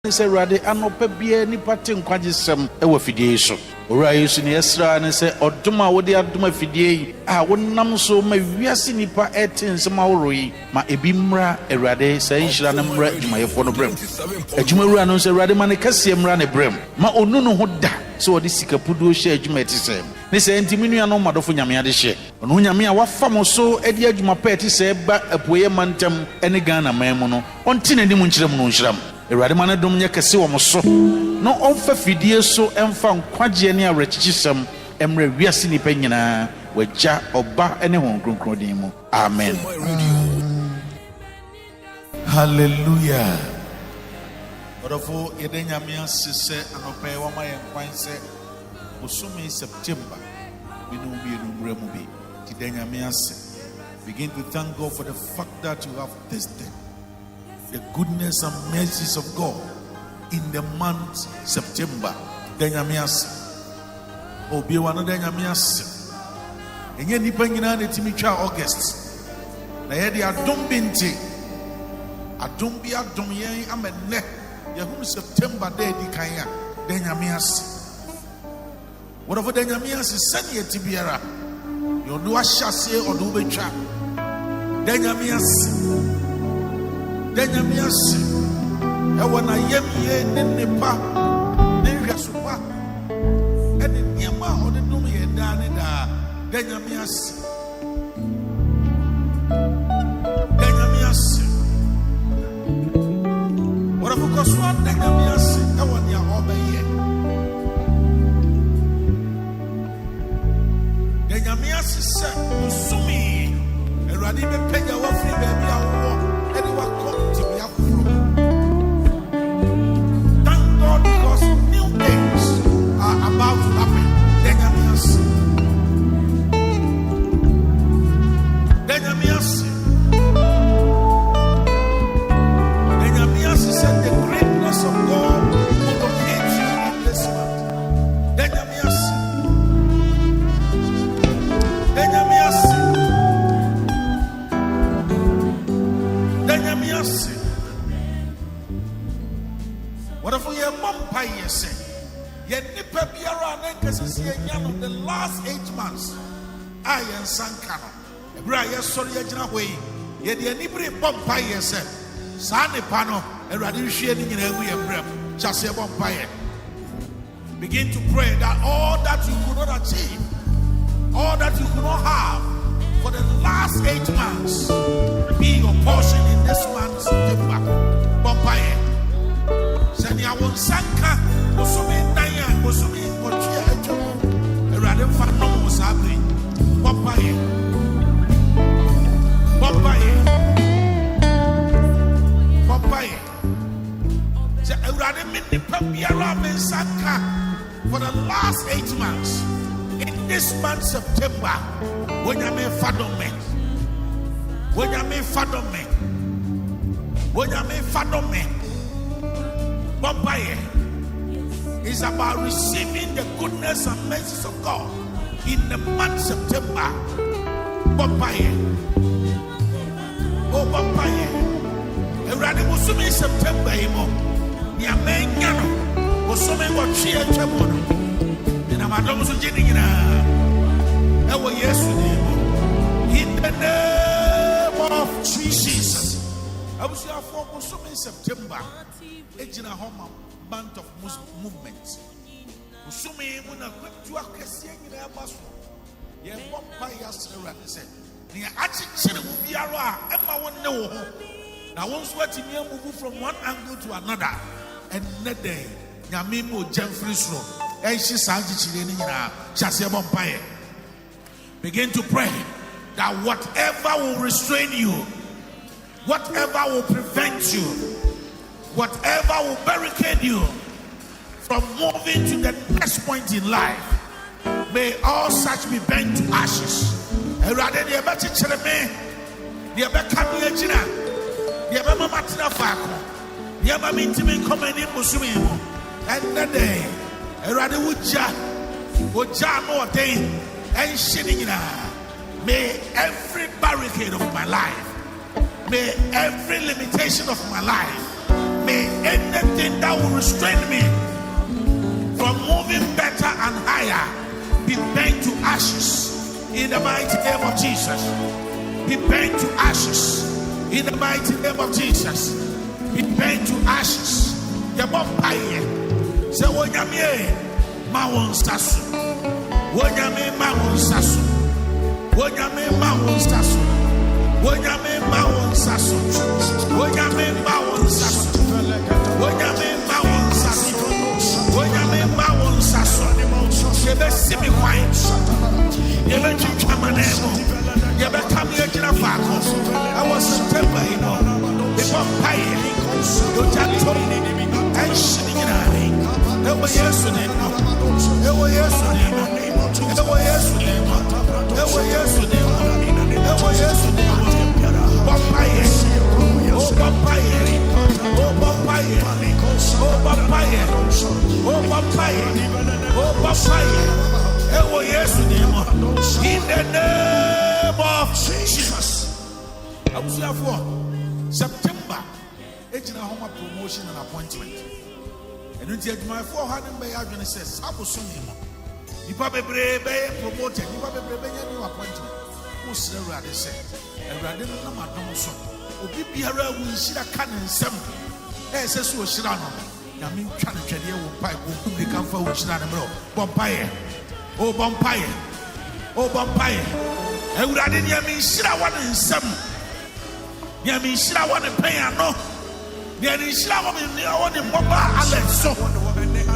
Say Rade anope bia nipa te nkwagesem e wa fidie so. Ora Yesu ne Esra ne say odoma wo de adoma fidie a wonam so ma wiase nipa etinsem awroi ma ebi mra Erade say nhira ne mra adwumayefo no brem. Adwumawura no say Erade ma ne kase mra ne brem. Ma onu no ho da so wo de sikapuduo hye adwuma etisem. Ne say ntimi nua no madofo nyame ade hye. Ono nyame a wafam so e de adwuma pa etisem ba apoye mantam ene Ghana man mu no. Onti ne nim nkyerem no nhyiram. Erade ma ne dom nye kase wo mo so. No onfa fidie so emfa nkwagye ne awrechichisem emre wiase nipa nyina wagya oba ene hon kronkron din mu. Amen. Hallelujah. Orofo yedenya me asese anope wa ma yenkwan se osumi September binu mremu bi tidenya me ase. Begin to thank God for the fact that you have tasted the goodness and mercies of God in the month September. Denyamias. Obi wana denyamias. Enye nipa nyina na timi twa August. Na ye de adom binti. Adom bi adom yen amenne. Ye hu September day di kan ya. Denyamias. Whatever denyamias send ye tibiara. Yo do ahyase odo betwa. Denyamias. Denyamias. Ewa na yemye ne nepa ne hwesopa ene niema ode dum ye da ne da denyamias ora fokoso denyamias ewa nia obeye denyamias se usumi Erade be pega wo free baby awo ene wa come to be afro. Because new things are about to happen. Denyamias said the greatness of God will locate you in this month. Denyamias whatever your vampire say, ye nipa biara na nkasisi enya the last 8 months. I and Sankano. Ebra ye sorry ye gina hwe. Ye de anibri vampire say, sa nipa no Erade hwie ni nyina egu ye brem. Chase vampire. Begin to pray that all that you could not achieve, all that you could not have for the last 8 months be your portion in this month September. Vampire. Sanya won sanka osumi nanya osumi otua atwa Erade fa no mo sabre papaye se Erade minni papiara men sanka for the last 8 months in this month September when you may fadome Bompaye is about receiving the goodness and mercies of God in the month September. Bompaye. Oh, Bompaye. Erade musumi September imo. Ni amenyano. Musumi go twie twebono. Ina madom so jeni nyina. Ewo Yesu nimo. In the name of Jesus. I was here for musumi September. Ejina homa month of movement. Usumi muna kwetu akese nyina abaso. Ye bompa yasra se. Ni achichire mu biaro a ema wonne wo ho. Na won so atimi move from one angle to another. And day nyame mo jamfri sro. Enshi sa achichire ni nyina chase bompa ye. Begin to pray that whatever will restrain you, whatever will prevent you, whatever will barricade you from moving to the next point in life, may all such be burnt to ashes. Erade de bechi chereme, de be kanu agina, de be mama tina faako, de be mintimi komani musumi mo. And that day, erade wuja no ordain and shininga. May every barricade of my life, may every limitation of my life, May anything that will restrain me from moving better and higher be burned to ashes in the mighty name of Jesus. Be burned to ashes in the mighty name of Jesus. Be burned to ashes. Yabompaye. Se wonyame mawon sasu. Wonyame mawon sasu. Wonyame mawon sasu. Wonyame mawon sasu. Wonyame mawon sasu. Wonyame mawon sasu. Wonyame mawon sasu. Yebe simi kwai. Yebe chuchamanemo. Yebe kamye jina fako. I was September, you know. The vampire. You janto. And shitting in a ring. Ewa yesu nemo. Ewa yesu nemo. Ewa yesu nemo. Ewa yesu nemo. Ewa yesu nemo. Vampire. Oh vampire. Oh vampire. Oh vampire. Oh vampire. Oh vampire. Ewa yesu nemo. In the name of Jesus. I was there for September. It's a home promotion and appointment. And when my 400 by Adrian says, I was soon. You probably promoted, you probably new appointment. Who's the rather said? And rather than my domso. Obiara will see a cannon some. As a Shirano. I mean, trying to tell you what pipe will become for Shirano. Vampire. Oh, vampire. Oh, vampire. And rather than me, Shirawan and some. Yami Shirawan and Payano. Yani Shirawan in the one in Mobile Alex.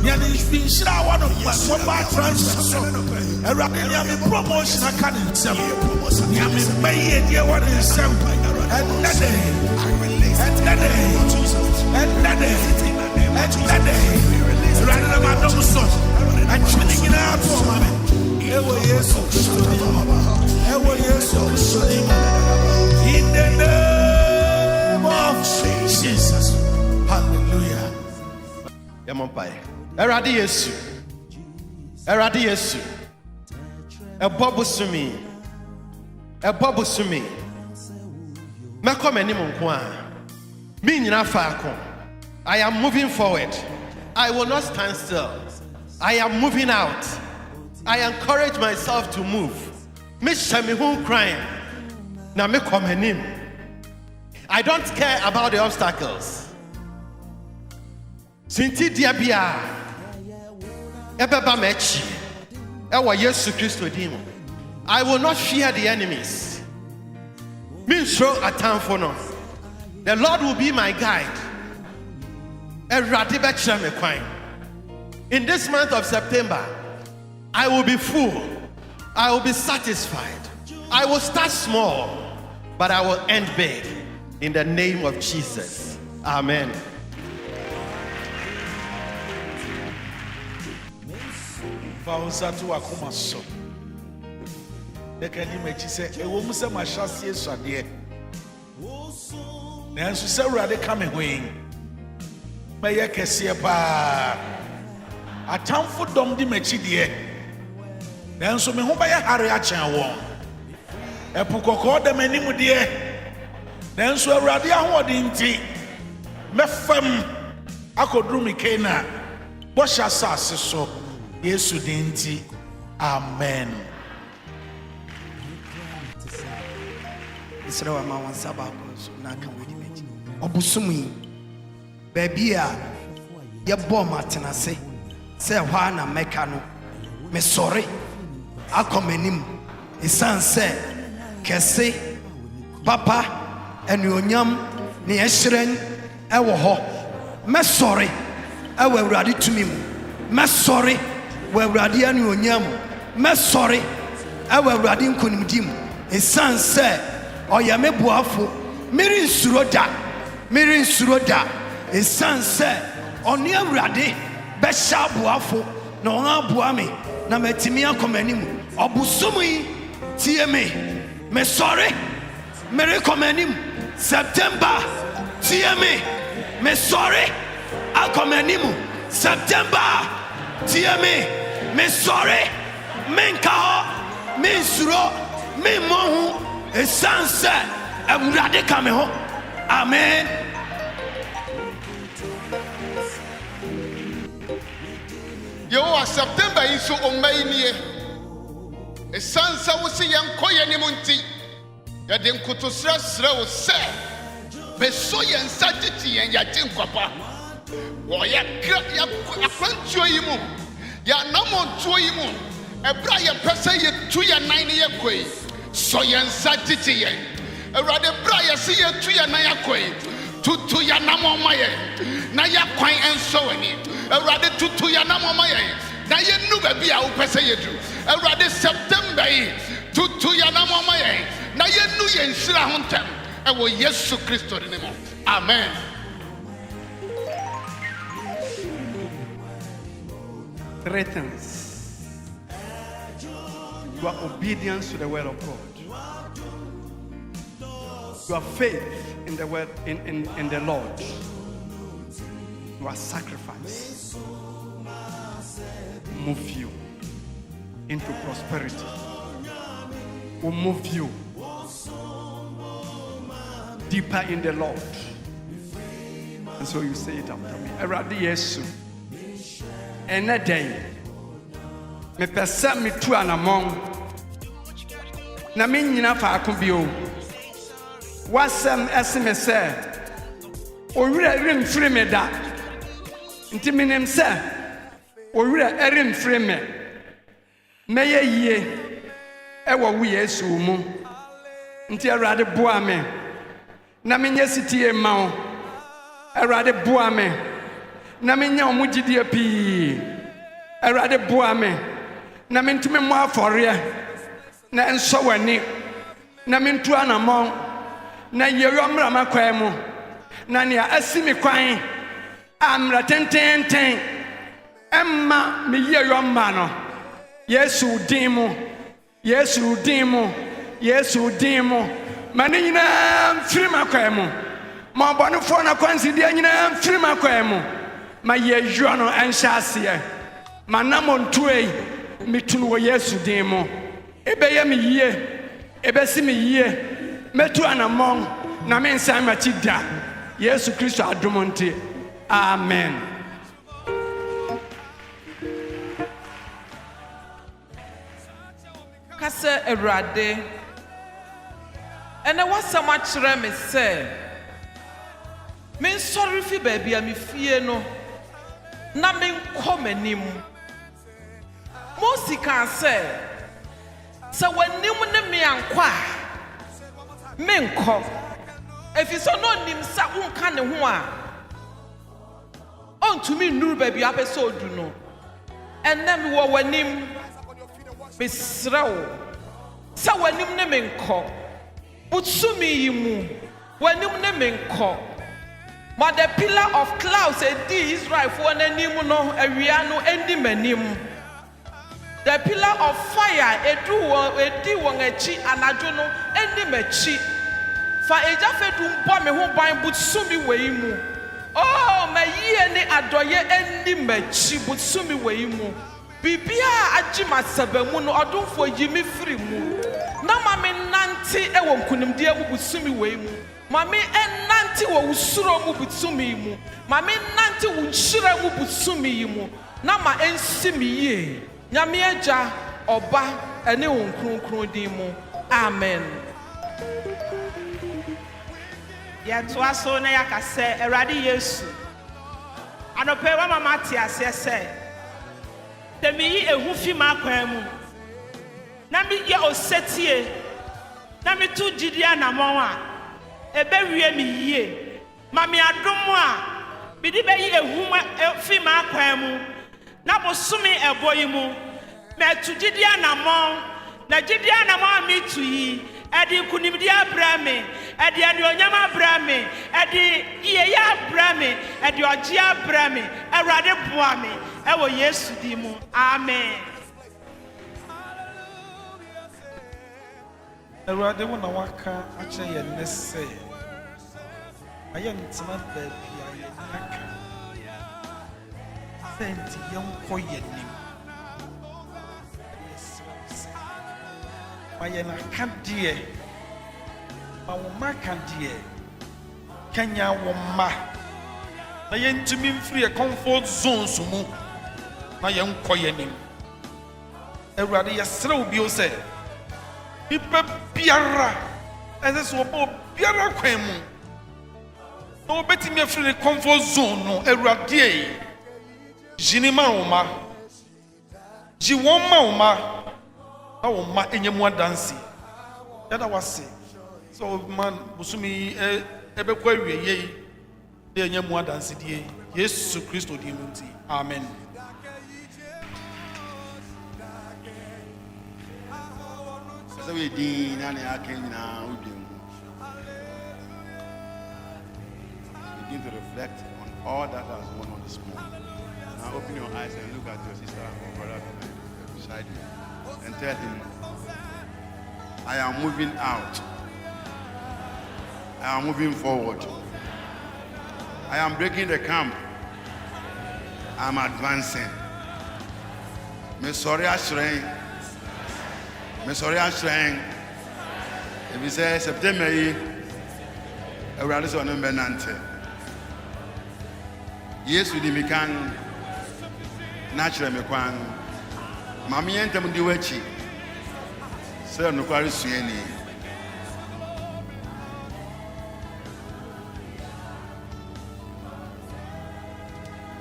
Yani Shirawan of Mobile Transfer. And rather than promotion, I can't sell. Yami Bay, dear one in some. And that day. And that day. And that day. And that day. Rather than my double son. And chilling it out for mommy. Ewa Yesu Ewa Yesu in the name of Jesus. Hallelujah. Yamonpai. Eradi Yesu. Eradi Yesu. Ebobusumi. Ebobusumi. Meko meni monkwa. Mi nyina faako. I am moving forward. I will not stand still. I am moving out. I encourage myself to move. Me shamihu crying. Na me komenim. I don't care about the obstacles. Sinti diabia. Ebeba mechi. Ewa Yesu Christo dim. I will not fear the enemies. Me show a time for no. The Lord will be my guide. Eradi be chame kwai. In this month of September, I will be full. I will be satisfied. I will start small, but I will end big. In the name of Jesus. Amen. Fausatu akumaso. Dekani mechi se ewo mu se mahase esuade. Nanso se urade ka me hoyin. Meye kese pa. Atamfo dom di mechi de. Nanso me ho ba ya hare a chen won. Epu kokko de manimu de. Nanso urade ahode nti mefam akodru mi kena. Bo sha sase so Yesu dinti. Amen. Israel ma wan sabako so na kan wedi meji. Obusumi baby a ye bom atenase se hwa na meka no me sori akomanim isan se kese papa enuonyam ne ehyiren ewo ho me sori ewo awurade tumi mu me sori wo awurade enuonyam me sori ewo awurade nkonimdim isan se oya me buafo mirin suroda isan se oni awurade be sha buafo na on aboa me na matimi akomanim obusumu yi tie me sorry me recommending September tie me sorry akomanim September tie me sorry menka ho me suro me mohu esanse awurade ka me ho. Amen. Yo, September is so on my near. A son, so was a young Koyanimunti. Yadim Kutosras Row, sir. Besoy and Saturday and Yatim Papa. Or ya can't show you. Ya no more to a briar person, you 2 year 9 year quay. So yan Saturday. A rather briar see you 2 year 9 year quay. To ya namo maye. Na ya quine and so any. A rather to ya namo maye. Na ye knew baby, I will pass you do. A rather September to ya namo maye. Na ye knew ye in Sira Huntem. I will yes to Christo anymore. Amen. Three things. Your obedience to the word of God. Your faith in the word in the Lord. Your sacrifice move you into prosperity. Will move you deeper in the Lord. And so you say it after me. Eradi Yesu. Ene day. Me pesa me tu anamong. Na me nyina fa akobio. Wasem esme se. Owura rim free me da. Nti menem se. Owura erim free me. Meye yie. Ewo wu Yesu mu. Nti Erade boa me. Na me nye sitie ma o. Erade boa me. Na me nya omugidie pi. Erade boa me. Na me ntime mo afore. Na enso wani. Na me ntu anamon. Na yeyomra makwan mu. Na ne asimi kwan. Amra tenten. Emma me yeyomma no. Yesu din mu. Yesu din mu. Yesu din mu. Mane nyina mfiri makwan mu. Ma bonofo na kwansi dia nyina mfiri makwan mu. Ma yeyo no enhyase. Manamontuei mitunu wo Yesu din mu. Ebeye me yie. Ebesi me yie. Metu anamon na me nsan machi da. Yesu Kristo adomonte. Amen. Kase Erade. Ene wasam akire me se. Me sorry fi baby a me fie no. Na me nkọ manim. Mosi kan se wanim ne me ankwa. Me nkọ. Efiso no nim sa unka ne ho a. Ontumi nuru baby apeso odu no. Enne me wo wanim. Me srawo. Sa wanim ne me nkọ. Butsumi yimu. Wanim ne me nkọ. But the pillar of clouds edi Israel for nanim no awia no endi manim. The pillar of fire edi won achi anadwo no endi machi. Fa ejafedum bo me ho ban butsumi wei mu. Oh ma yie ne adoye endi machi butsumi wei mu. Bibia agima sabamu no odumfo yimi firi mu. Na ma me nante e wo nkunimde mu butsumi wei mu. Mami enanti wo usuro mu butsumi mu. Mami nanti wo nshira mu butsumi mu. Na ma ensimi ye. Nyame agya oba ene wo nkronkron din mu. Amen. Ya toaso na yakase Erade Yesu. Anope wa mama ti asese. Temi yi ehu fi makwan mu. Na mi ye osetie. Na mi tu jidia na monwa. Ebe wie mi yie mami adomo a bidi be yi ehuma fi ma kwan mu na bosumi ebo yi mu metu gidi anamon na gidi anamon mi tu yi edi kunimdi abrame edi anyonyam abrame edi iye ya abrame edi oji abrame Erade boa me ewo Yesu di mu. Amen. Erade wona waka ache ye nese. Aye ntima baby aye naka. Senti yonko yenim. Aye na kadie. Ma wo maka die. Kenya wo ma. Na yɛntumi mfiri yɛ comfort zones mu. Na yɛnkɔ yɛnim. Awurade yɛsrɛ wo bio sɛ nipa biara ɛsɛ sɛ wɔbɔ biara kwan mu. Na wɔbɛtumi afiri ne comfort zone no Awurade gyini ma wo ma. Gyi wɔn ma wo ma. Na wo ma ɛnyɛ mu adanse. Yɛda wase. So man busumi ɛbɛkɔ awie yei. Na ɛnyɛ mu adanse die. Yesu Kristo di mu nti. Amen. So we did and I came now. Begin to reflect on all that has gone on this morning. Now open your eyes and look at your sister or brother beside you and tell him, I am moving out. I am moving forward. I am breaking the camp. I am advancing. Me sorry ashrain. Me sorry ashrain. If you say September, I will also remember Nante. Yes, we did can natural me kwan. Mami ente mundi wechi. Sir no kwari sueni.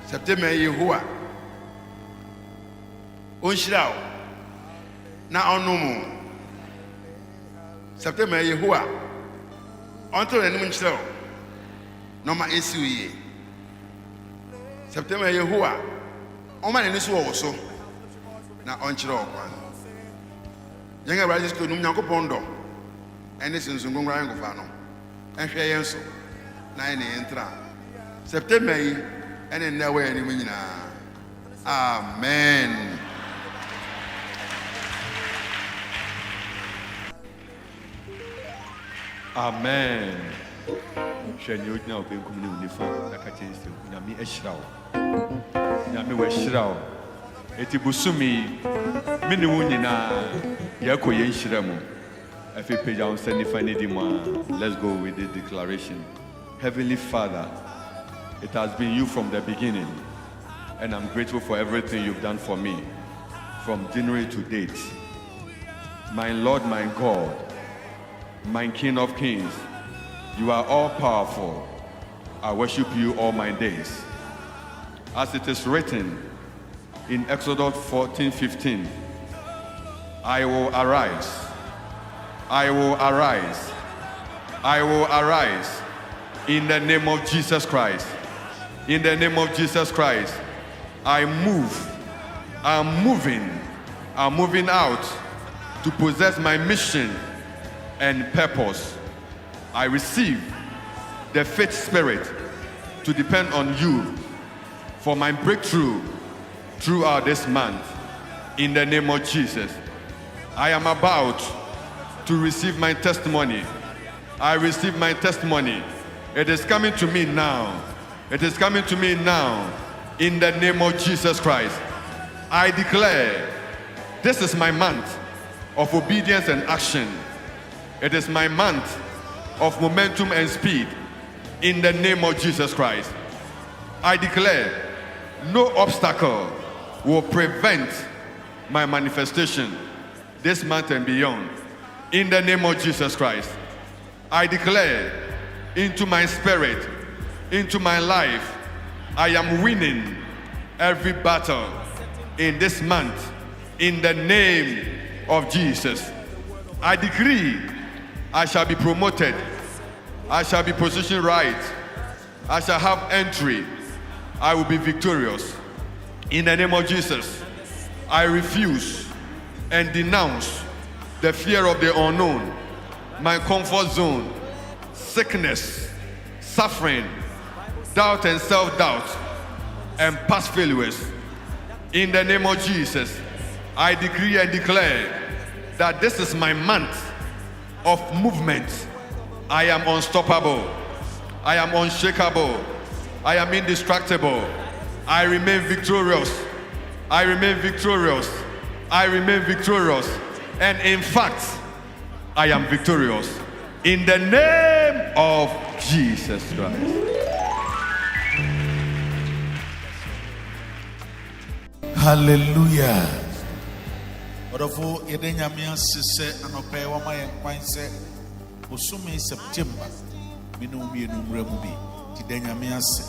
September Yehowa. Onshirao. Na onumu. September Yehowa. Onto enu nchirao. No ma esiuye. September Yehowa. Oma ne so wo so. Na onchirao kwan. Yenga Brazil to num Nyankopon do. Ene sunsungungra ngofa no. Ehwe yen so. Na ene entra. September yi ene nnawe ani mu nyina. Amen. Amen. Shani ojina obenkum ne unifa na ka chense nyame ehyira wo. Nyame we hyira wo. Eti busumi mini wo nyina yako ye nhyira mu. Afi page on send fani di ma. Let's go with the declaration. Heavenly Father, it has been you from the beginning, and I'm grateful for everything you've done for me from January to date. My Lord, my God, my King of Kings, you are all powerful. I worship you all my days. As it is written in Exodus 14:15, I will arise. I will arise. I will arise in the name of Jesus Christ. In the name of Jesus Christ, I move. I'm moving. I'm moving out to possess my mission and purpose. I receive the faith spirit to depend on you for my breakthrough throughout this month. In the name of Jesus, I am about to receive my testimony. I receive my testimony. It is coming to me now. It is coming to me now. In the name of Jesus Christ, I declare this is my month of obedience and action. It is my month of momentum and speed. In the name of Jesus Christ, I declare no obstacle will prevent my manifestation this month and beyond. In the name of Jesus Christ, I declare into my spirit, into my life, I am winning every battle in this month. In the name of Jesus, I decree I shall be promoted. I shall be positioned right. I shall have entry. I will be victorious. In the name of Jesus, I refuse and denounce the fear of the unknown, my comfort zone, sickness, suffering, doubt and self-doubt, and past failures. In the name of Jesus, I decree and declare that this is my month of movement. I am unstoppable. I am unshakable. I am indestructible. I remain victorious. I remain victorious. I remain victorious. And in fact, I am victorious. In the name of Jesus Christ. Hallelujah. Whatever Edenya say, and obey what my mind say, Osumi September, Minumi and Umremubi, Tidenya say.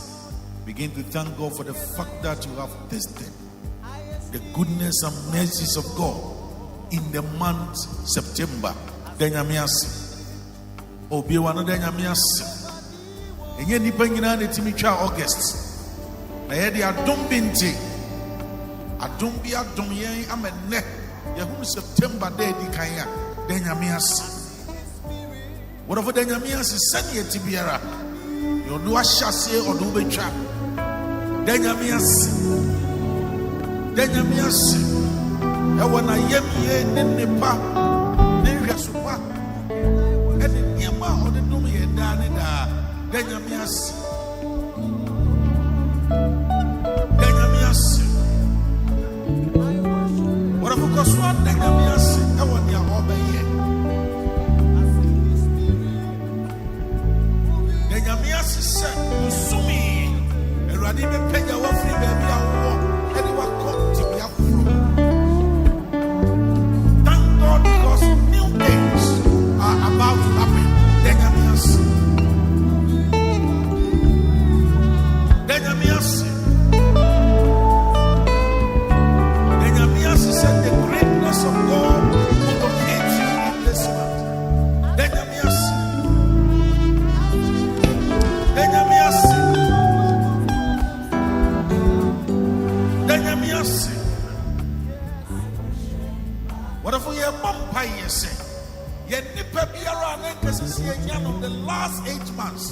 Begin to thank God for the fact that you have tasted the goodness and mercies of God in the month September. Denyamiasi. Obi wano denyamiasi. Enye nipa nyina na timi twa August. Na ye de adom binti. Adom bi adom yen amenne. Ye hu September day di kan ya denyamiasi. Whatever denyamiasi send ye tibiara. Yo do ahyase odo betwa. Denyamiasi. Denyamiasi. E wona yem ye ne nipa ne hwesopa. E ne niema ode dum ye da ne da. Denyamiasi. Denyamiasi. Whatever cause one denyamiasi e wona ya obeye. Denyamiasi se usumi erade be penya wa free baby awo e de wa come to be afro. Thank God because new things are about to happen. Denyamiasi. Denyamiasi. Denyamiasi said the greatness of God will locate you in this month. Denyamiasi. Denyamiasi. Denyamiasi. Whatever your mumpa ye say, ye nipa biara na nkasisi ye nyano the last 8 months.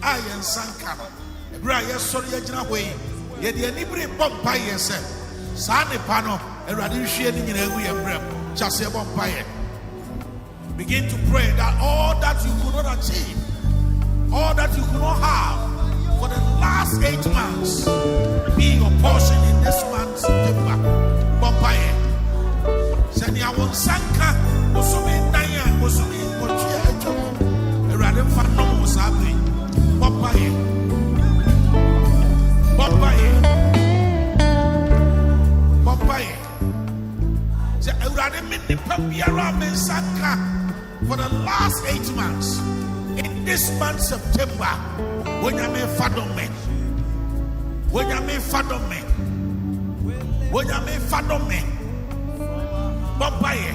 I and Sankana. Ebra ye sorry ye gyina hoi. Ye de anibere bompa ye say. Sa nipa no erade hwie ni nyina ewu ye brem. Chase bompa ye. Begin to pray that all that you could not achieve, all that you could not have for the last 8 months be your portion in this month September. Bompaye. Seni awon sanka osumi nanya osumi kochia echo. Erade fa no musabe. Bompaye. Bompaye. Bompaye. Se erade minni papiara men sanka for the last 8 months. In this month September, when you may fathom me, when you may fathom me, when you may fathom me, Bompaye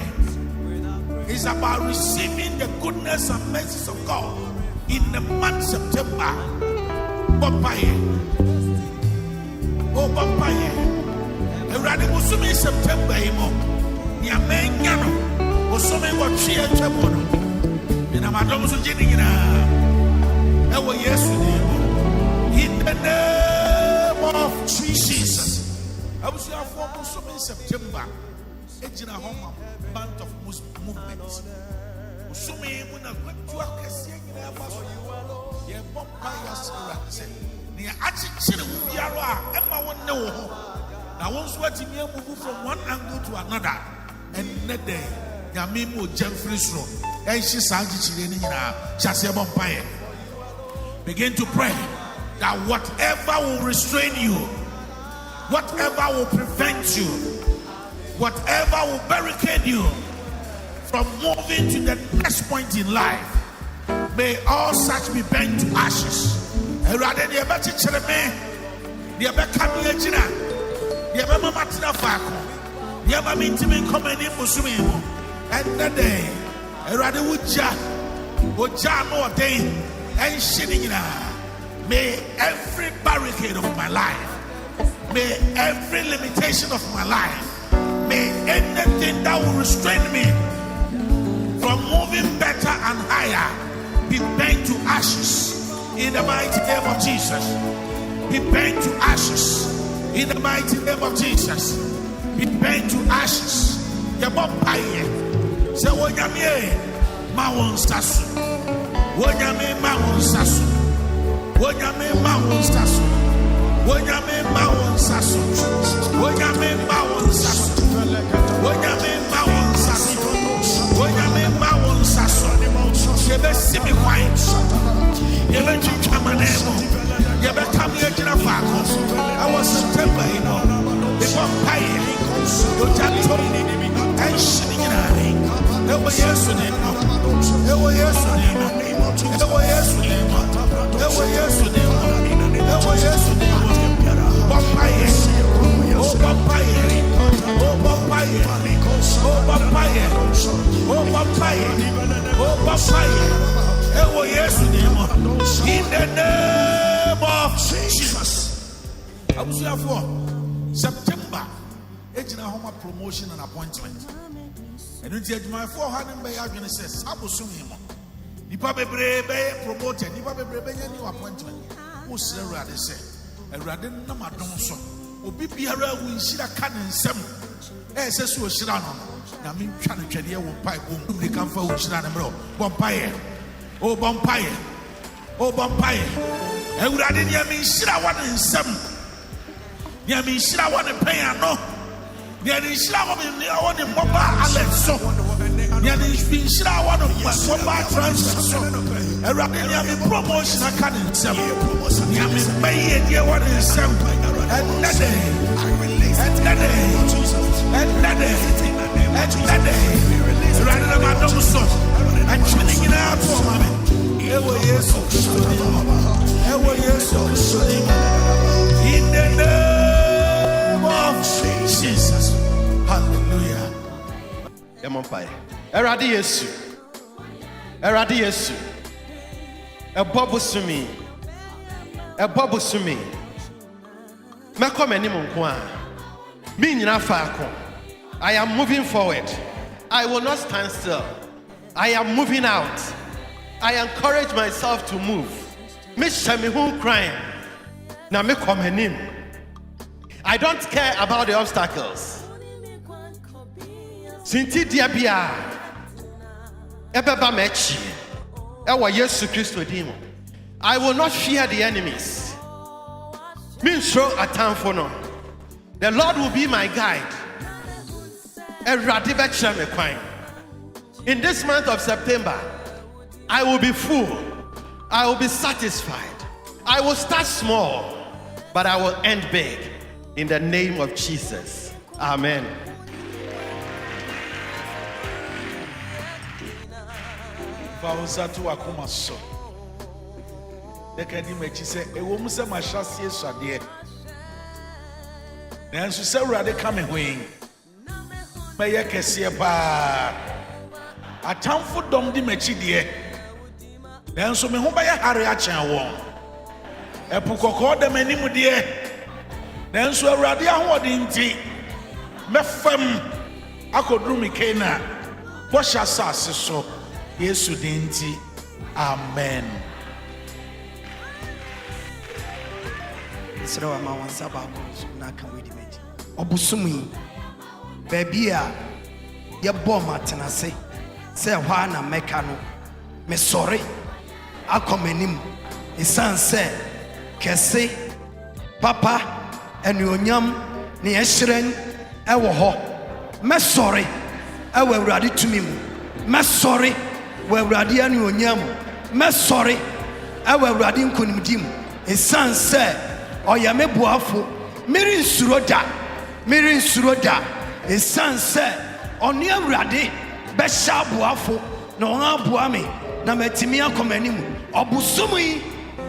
is about receiving the goodness and mercies of God in the month September. Bompaye, oh Bompaye, erade musumi September imo, ni amenyano, musumi wachie chebono. In the name of Jesus. I was here for Muslim in September. It's in a home month of movement. Musumi when I went to a casino, yeah, Bompaye's represent. The attitude of Yara, Emma won't know. Now, once what you move from one angle to another, and that day, Yamimu Jeffrey's room. Begin to pray that whatever will restrain you, whatever will prevent you, whatever will barricade you from moving to the next point in life, may all such be bent to ashes. And the day, erade wuja no ordain and shining. May every barricade of my life, may every limitation of my life, may anything that will restrain me from moving better and higher be bent to ashes in the mighty name of Jesus. Be bent to ashes in the mighty name of Jesus. Be bent to ashes. Say wonyame mawon sasu, wonyame mawon sasu, wonyame mawon sasu, wonyame mawon sasu, wonyame mawon sasu, wonyame mawon sasu, wonyame mawon sasu. Yebe simi kwai, yebe chichamanemo, yebe kamye jina fako. I was September, you know. Ojanto, and Shinning. Ewo Yesu name. Ewo Yesu name. Ewo Yesu name. Ewo Yesu name. Ewo Yesu name. Papaye. Oh papaye. Oh papaye. Oh papaye. Oh papaye. Oh papaye. Ewo Yesu name. In the name of Jesus. Abusuafo September ejina homa promotion and appointment. Enu ti adwumayfo ha ne mbɛ adwene sɛ sabosumi mo. Nipa bebree bɛ promoted, nipa bebree bɛ nya new appointment. Wo sɛ Awurade sɛ Awurade nam adom so. Obi biara wo nhyira ka ne nsɛm. Sɛ so ohyira no. Na me ntwa ne twɛdeɛ wo pai bom. Dum kan fa wo hyira ne mrɛ. Bompaye. O bompaye. O bompaye. Awurade ne me nhyira wa ne nsɛm. Ne me nhyira wa ne pen ano. Ne nhyira wa ne mobile alert so. Ne nhyira wa ne mobile transfer so. Awurade ne me promotion aka ne nsɛm. Ne me baye die wa ne nsɛm. Enade. Awurade na madom so. Atwene nyina to mame. Ewo Yesu Kristo. Ewo Yesu Kristo. In the name of Jesus. Hallelujah. Emonpai. Eradi Yesu. Eradi Yesu. Ebobusumi. Ebobusumi. Meko meni monkwa. Mi nyina faako. I am moving forward. I will not stand still. I am moving out. I encourage myself to move. Me shame who crying. Na me komenim. I don't care about the obstacles. Sinti diabia. Ebeba mechi. Ewa Yesu Kristo dimo. I will not fear the enemies. Min show atamfo no. The Lord will be my guide. In this month of September, I will be full. I will be satisfied. I will start small, but I will end big. In the name of Jesus. Amen. Nanso sɛ Awurade ka me hoin mɛyɛ kɛseɛ paa atamfo dɔm di m'akyi deɛ nanso me ho bɛyɛ hare akyɛn wɔn ɛpo kɔkɔɔ da m'anim deɛ nanso Awurade ahoɔden nti mɛfam akɔduru me Kana bɔhyɛ asase so Yesu din nti amen. Israel ma wansa ba ko na kan we di meji obusumi baby a ye bɔ matenase sɛ hwa na meka no me sɔre akɔmanim isan sɛ kɛse papa anuonyam ne ɛhyerɛn ɛwɔ hɔ mɛsɔre ɛwɔ Awurade tumi mu mɛsɔre wɔ Awurade anuonyam mɛsɔre ɛwɔ Awurade nkonimdi mu isan sɛ oya me boafo miri nsuro da esan se oni Awurade be sha boafo na on aboa me na matimi akomanim obusumu yi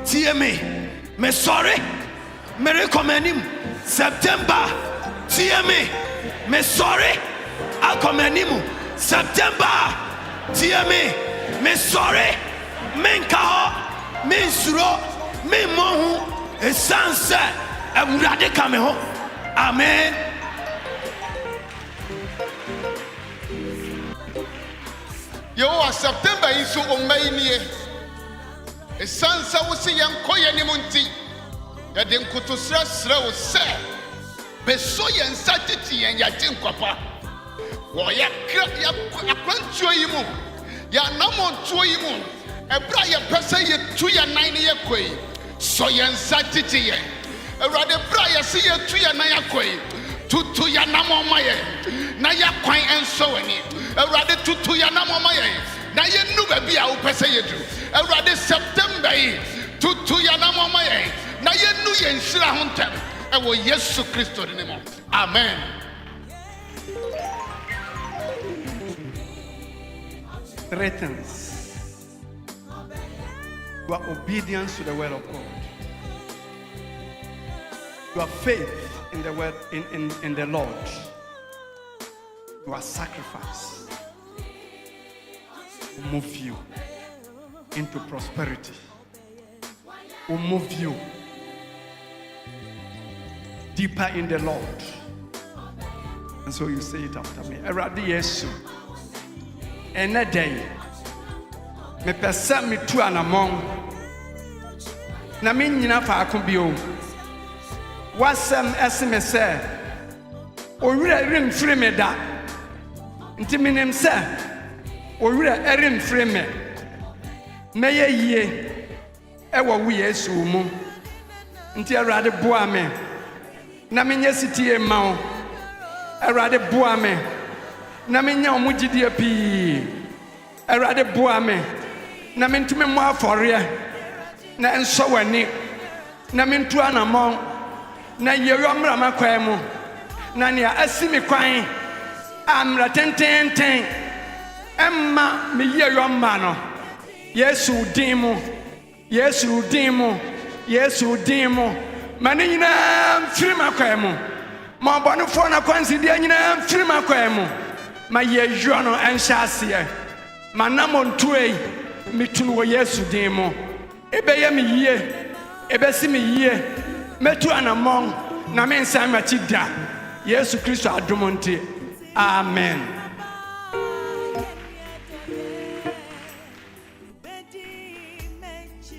tie me sorry mere komanim September tie me sorry akomanim September tie me sorry menka ho me nsuro me mohu esanse Awurade ka me ho. Amen. Yo September isu omainie esanse wo se yenkoye ni munti ya de nkotosra sra wo se beso yensa titi yen ya tinkwapa wo ya akwantuo yi mu ya namontuo yi mu ebra ye pese ye tu ya nan ne ye koi so yensa titi yen Awurade bra ye se ye tu ya nan ya koi tutu ya namoma ye na ya kwan enso wani Awurade tutu ya namoma ye na ye nu ba bia wo pese ye du Awurade September yi tutu ya namoma ye na ye nu ye nsira ho ntem e wo Yesu Kristo ne mo. Amen. three things. Your obedience to the word of God. Your faith in the word in the Lord. Your sacrifice will move you into prosperity. Will move you deeper in the Lord. And so you say it after me. Eradi Yesu. Ene day. Me pesa me tu anamong. Na me nyina fa akobio. Wasem esime se. Owura rim free me da. Nti minim se. Owura erim free me. Meye yie. Ewo wu Yesu mu. Nti Erade boa me. Na me nye sitie ma o. Erade boa me. Na me nya omugidie pii. Erade boa me. Na me ntumi mo afore. Na enso wani. Na me ntu anamon. Na yeyo mrama kwan mu. Na ne asimi kwan. Amra tenten. Emma me yeyo mma no. Yesu din mu. Yesu din mu. Yesu din mu. Mane nyina mfiri makwan mu. Ma bonofo na kwansi dia nyina mfiri makwan mu. Ma yeyo no enhyase. Manamontuei mitunu wo Yesu din mu. Ebeye me yie. Ebesi me yie. Metu anamon na me nsan machi da. Yesu Kristo adomonte. Amen.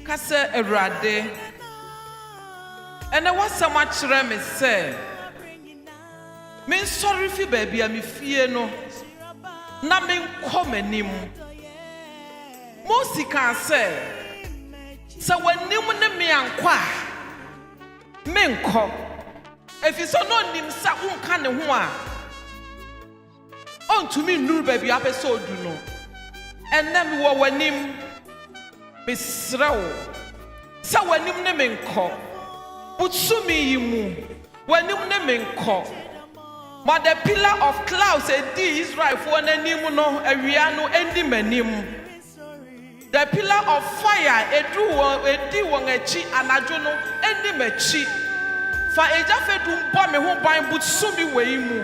Kase Erade. Ene wasam akyere me se. Me sorry fi baby a me fie no. Na me nkɔ m'anim. Mosi kan se. Se w'anim ne me ankɔ a. Me nkɔ. Efiso no nim sa unka ne ho a. Ontumi nuru baby apeso odu no. Enne me wo w'anim. Me srawo. Sa w'anim ne me nkɔ. Utsumi yimu. W'anim ne me nkɔ. But the pillar of clouds edi Israel for n'anim no awia no endi m'anim. The pillar of fire edi won achi anadwo no endi m'achi. Fa ejafedum bɔ me ho ban butsumi wei mu.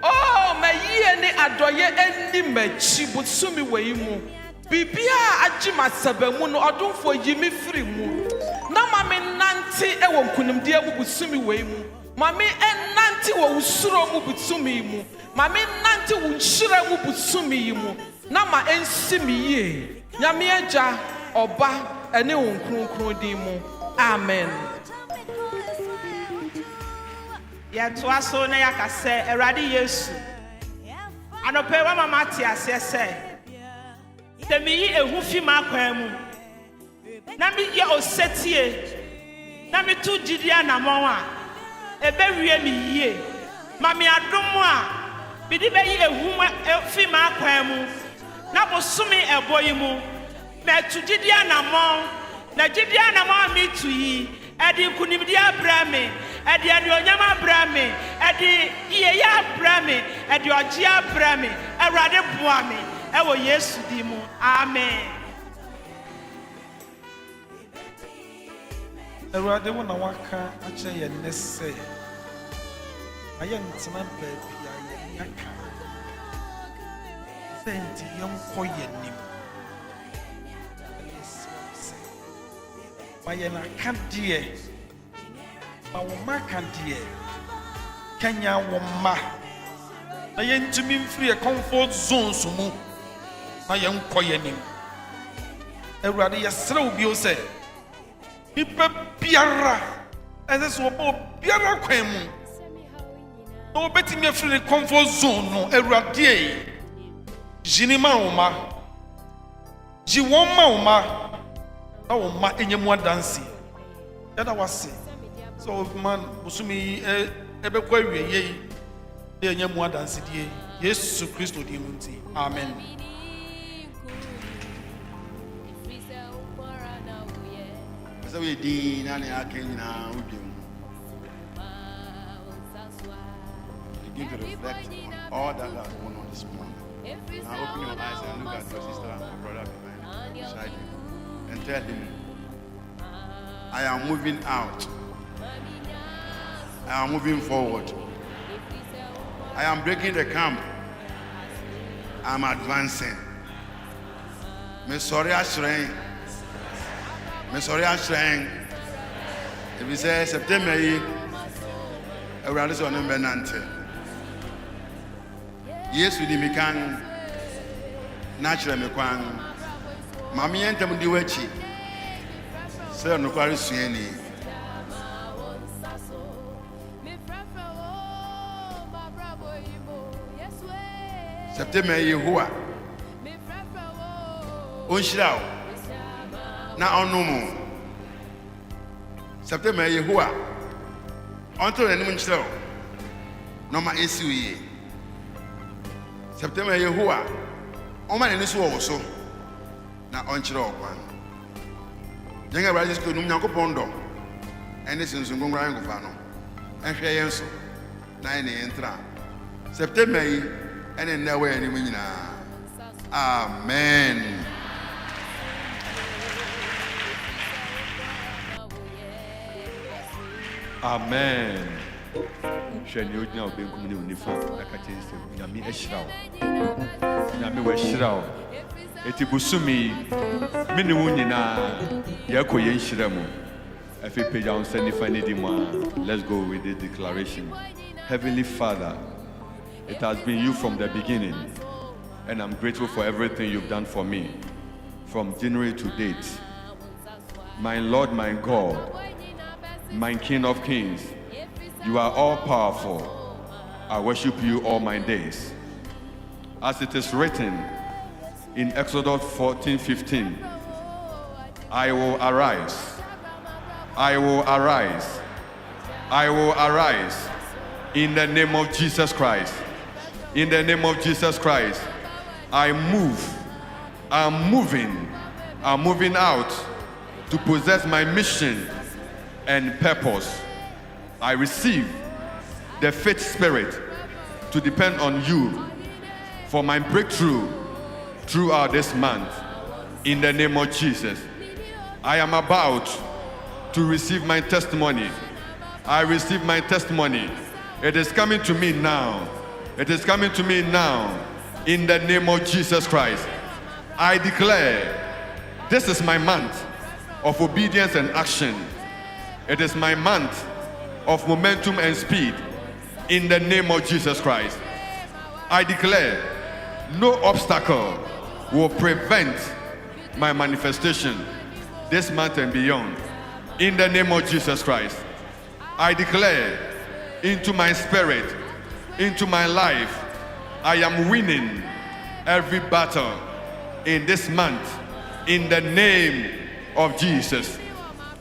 Oh, me yie ne adoye endi m'achi butsumi wei mu. Bibia agima sabamu no odumfo yimi firi mu. Na ma me nante ewo nkunimde mu butsumi wei mu. Mami enanti wo usuro mu butsumi mu. Mami nanti wo nhyira mu butsumi mu. Na ma ensi mi yie. Nyame agya oba ene wo nkronkron din mu. Amen. Ya toaso na yakase Erade Yesu. Anope wa mama ti ase se. Temi yi ehu fi makwan mu. Na mi ye osetie. Na mi tu gidia na monwa. Ebe wie mi yie. Mami adomo a bidi be yi ehu fi makwan mu. Na bosumi eboyi mu. Me tu gidia na mon. Na gidia na mon mi tu yi. Edi kunimdi abrame. Edi anyonyama abrame. Edi iye ya abrame. Edi oji abrame. Erade boame. Ewo Yesu di mu. Amen. Erade wo na waka ache ye nese. Aye ntima baabi aye yaka. Senti yonko ye nim. Maye na kadie. Ma wo makadie. Kenya wo ma. Na ye ntimi mfiri comfort zone so mu. Na ye nkɔ ye nim. Erade ye sere obi o se. Nipa biara ese so obo biara kwan mu. No betimi afiri comfort zone no Erade e. Jinima wo ma. Ji won ma wo ma. Na wo ma enyemu adansi. Yada wase. So man musumi ebekwa wie ye. Enyemu adansi die. Yesu Kristo di munti. Amen. So we did na udem. Begin to reflect on all that has gone on this morning. Now open your eyes and look at your sister and your brother beside you and tell him, I am moving out. I am moving forward. I am breaking the camp. I am advancing. Me sorry ashrain. If you say September, around this one in Benante. Yes, we did can natural me kwan. Mami ente mu di wachi. Say no kwari sueni. September Yehowa. Onshirao. Na onumu. September Yehowa. Onto eni munchirao. No ma esiwe. September Yehowa. Oma ni so wo so. Na onchirao kwan. Jenga braji ko num Nyankopon do. Ene sinsun gongra ngofa no. Ehwe yenso. Na ene entra. September yi ene nawe eni munyina. Amen. Amen. Shani ojina obenkum ni unifa akachese nyame ehirawo. Nyame wehirawo. Eti busumi mini wunyina yakoye nhiramu. Efe page on send fani di ma. Let's go with the declaration. Heavenly Father, it has been you from the beginning, and I'm grateful for everything you've done for me from January to date. My Lord, my God, my King of Kings, you are all powerful. I worship you all my days. As it is written in Exodus 14:15, I will arise. I will arise. I will arise in the name of Jesus Christ. In the name of Jesus Christ, I move. I'm moving. I'm moving out to possess my mission and purpose. I receive the faith spirit to depend on you for my breakthrough throughout this month. In the name of Jesus, I am about to receive my testimony. I receive my testimony. It is coming to me now. It is coming to me now. In the name of Jesus Christ, I declare this is my month of obedience and action. It is my month of momentum and speed. In the name of Jesus Christ, I declare no obstacle will prevent my manifestation this month and beyond. In the name of Jesus Christ, I declare into my spirit, into my life, I am winning every battle in this month. In the name of Jesus,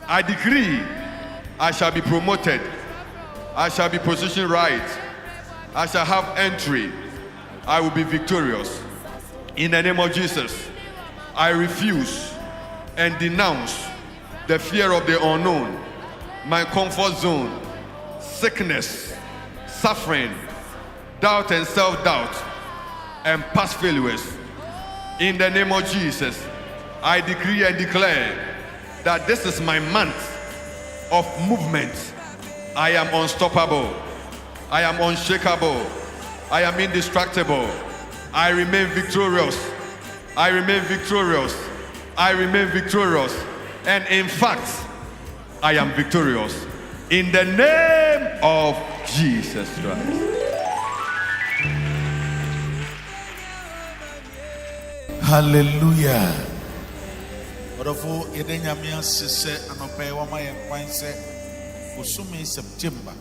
I decree I shall be promoted. I shall be positioned right. I shall have entry. I will be victorious. In the name of Jesus, I refuse and denounce the fear of the unknown, my comfort zone, sickness, suffering, doubt and self-doubt, and past failures. In the name of Jesus, I decree and declare that this is my month of movement. I am unstoppable. I am unshakable. I am indestructible. I remain victorious. I remain victorious. I remain victorious. And in fact, I am victorious. In the name of Jesus Christ. Hallelujah. Orofo yedenya sese anope wa ma yenkwan se osumi September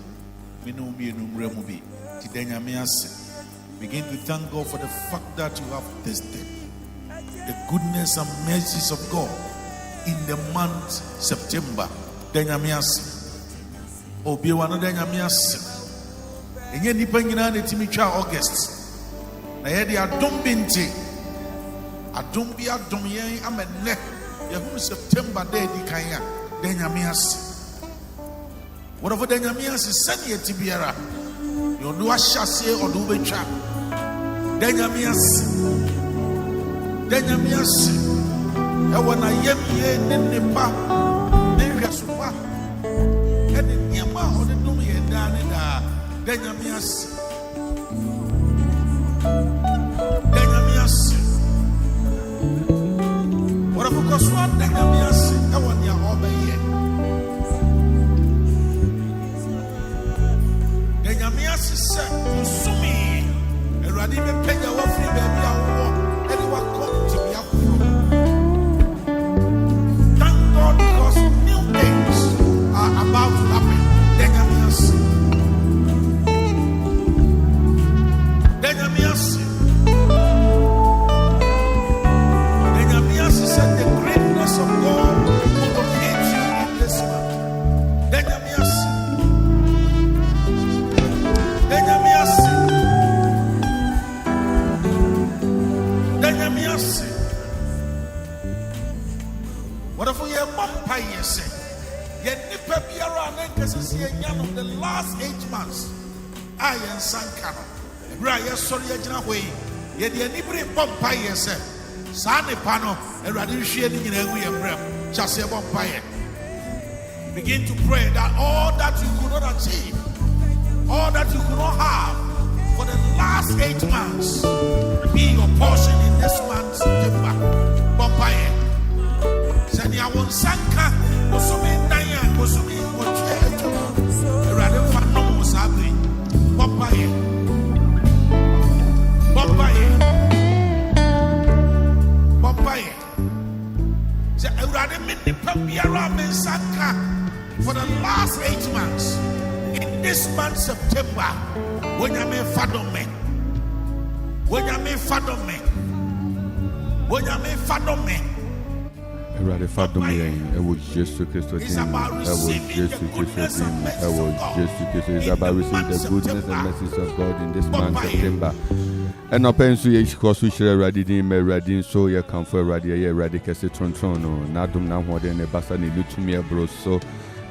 minu mremu bi tidenya ase. Begin to thank God for the fact that you have tasted the goodness and mercies of God in the month September. Denya ase. Obi wa no denya ase. Enye nipa nyina na timi twa August. Na ye de adom binti. Adom bi adom yen amenne. Yahoo September day di kanya denyamias. Whatever denyamias is send ye tibiara. You do a chasse or do be trap. Denyamias, and when I am here in the park, then you are and in Yama or the Numi and Danida, Denyamias. What of course, one Denyamias, I want your over here. Denyamias said, Sumi, and Radime Pega of free baby. Anyone come to be Akuffo. Thank God because new things are about to happen. Denyamias said the greatness of God will locate you in this month. Denyamias. What if we are vampire? Yet Nipa Biara and Cassisi of the last 8 months. I am Sankano. Brian sorry, way. Yet the Nibri vampire said, Sani Pano, and Radishian in a way of breath. Just a vampire. Begin to pray that all that you could not achieve, all that you could not have for the last 8 months, be your portion in this month, September. Vampire. Sanya won sanka osumi danya osumi oche echo erade fa no musabe papaye se erade minni pabiara men sanka for the last 8 months in this month September when you me fadome Erade Fadomi, ewo Jesu Christo din, ewo Jesu Christo din, ewo Jesu Christo. It's about receiving the goodness and mercies of God in this month September. And open so ye cross we share ready din me ready so ye come for ready ye ready kese tron no na dum na ho den e basa ni lutumi bro. So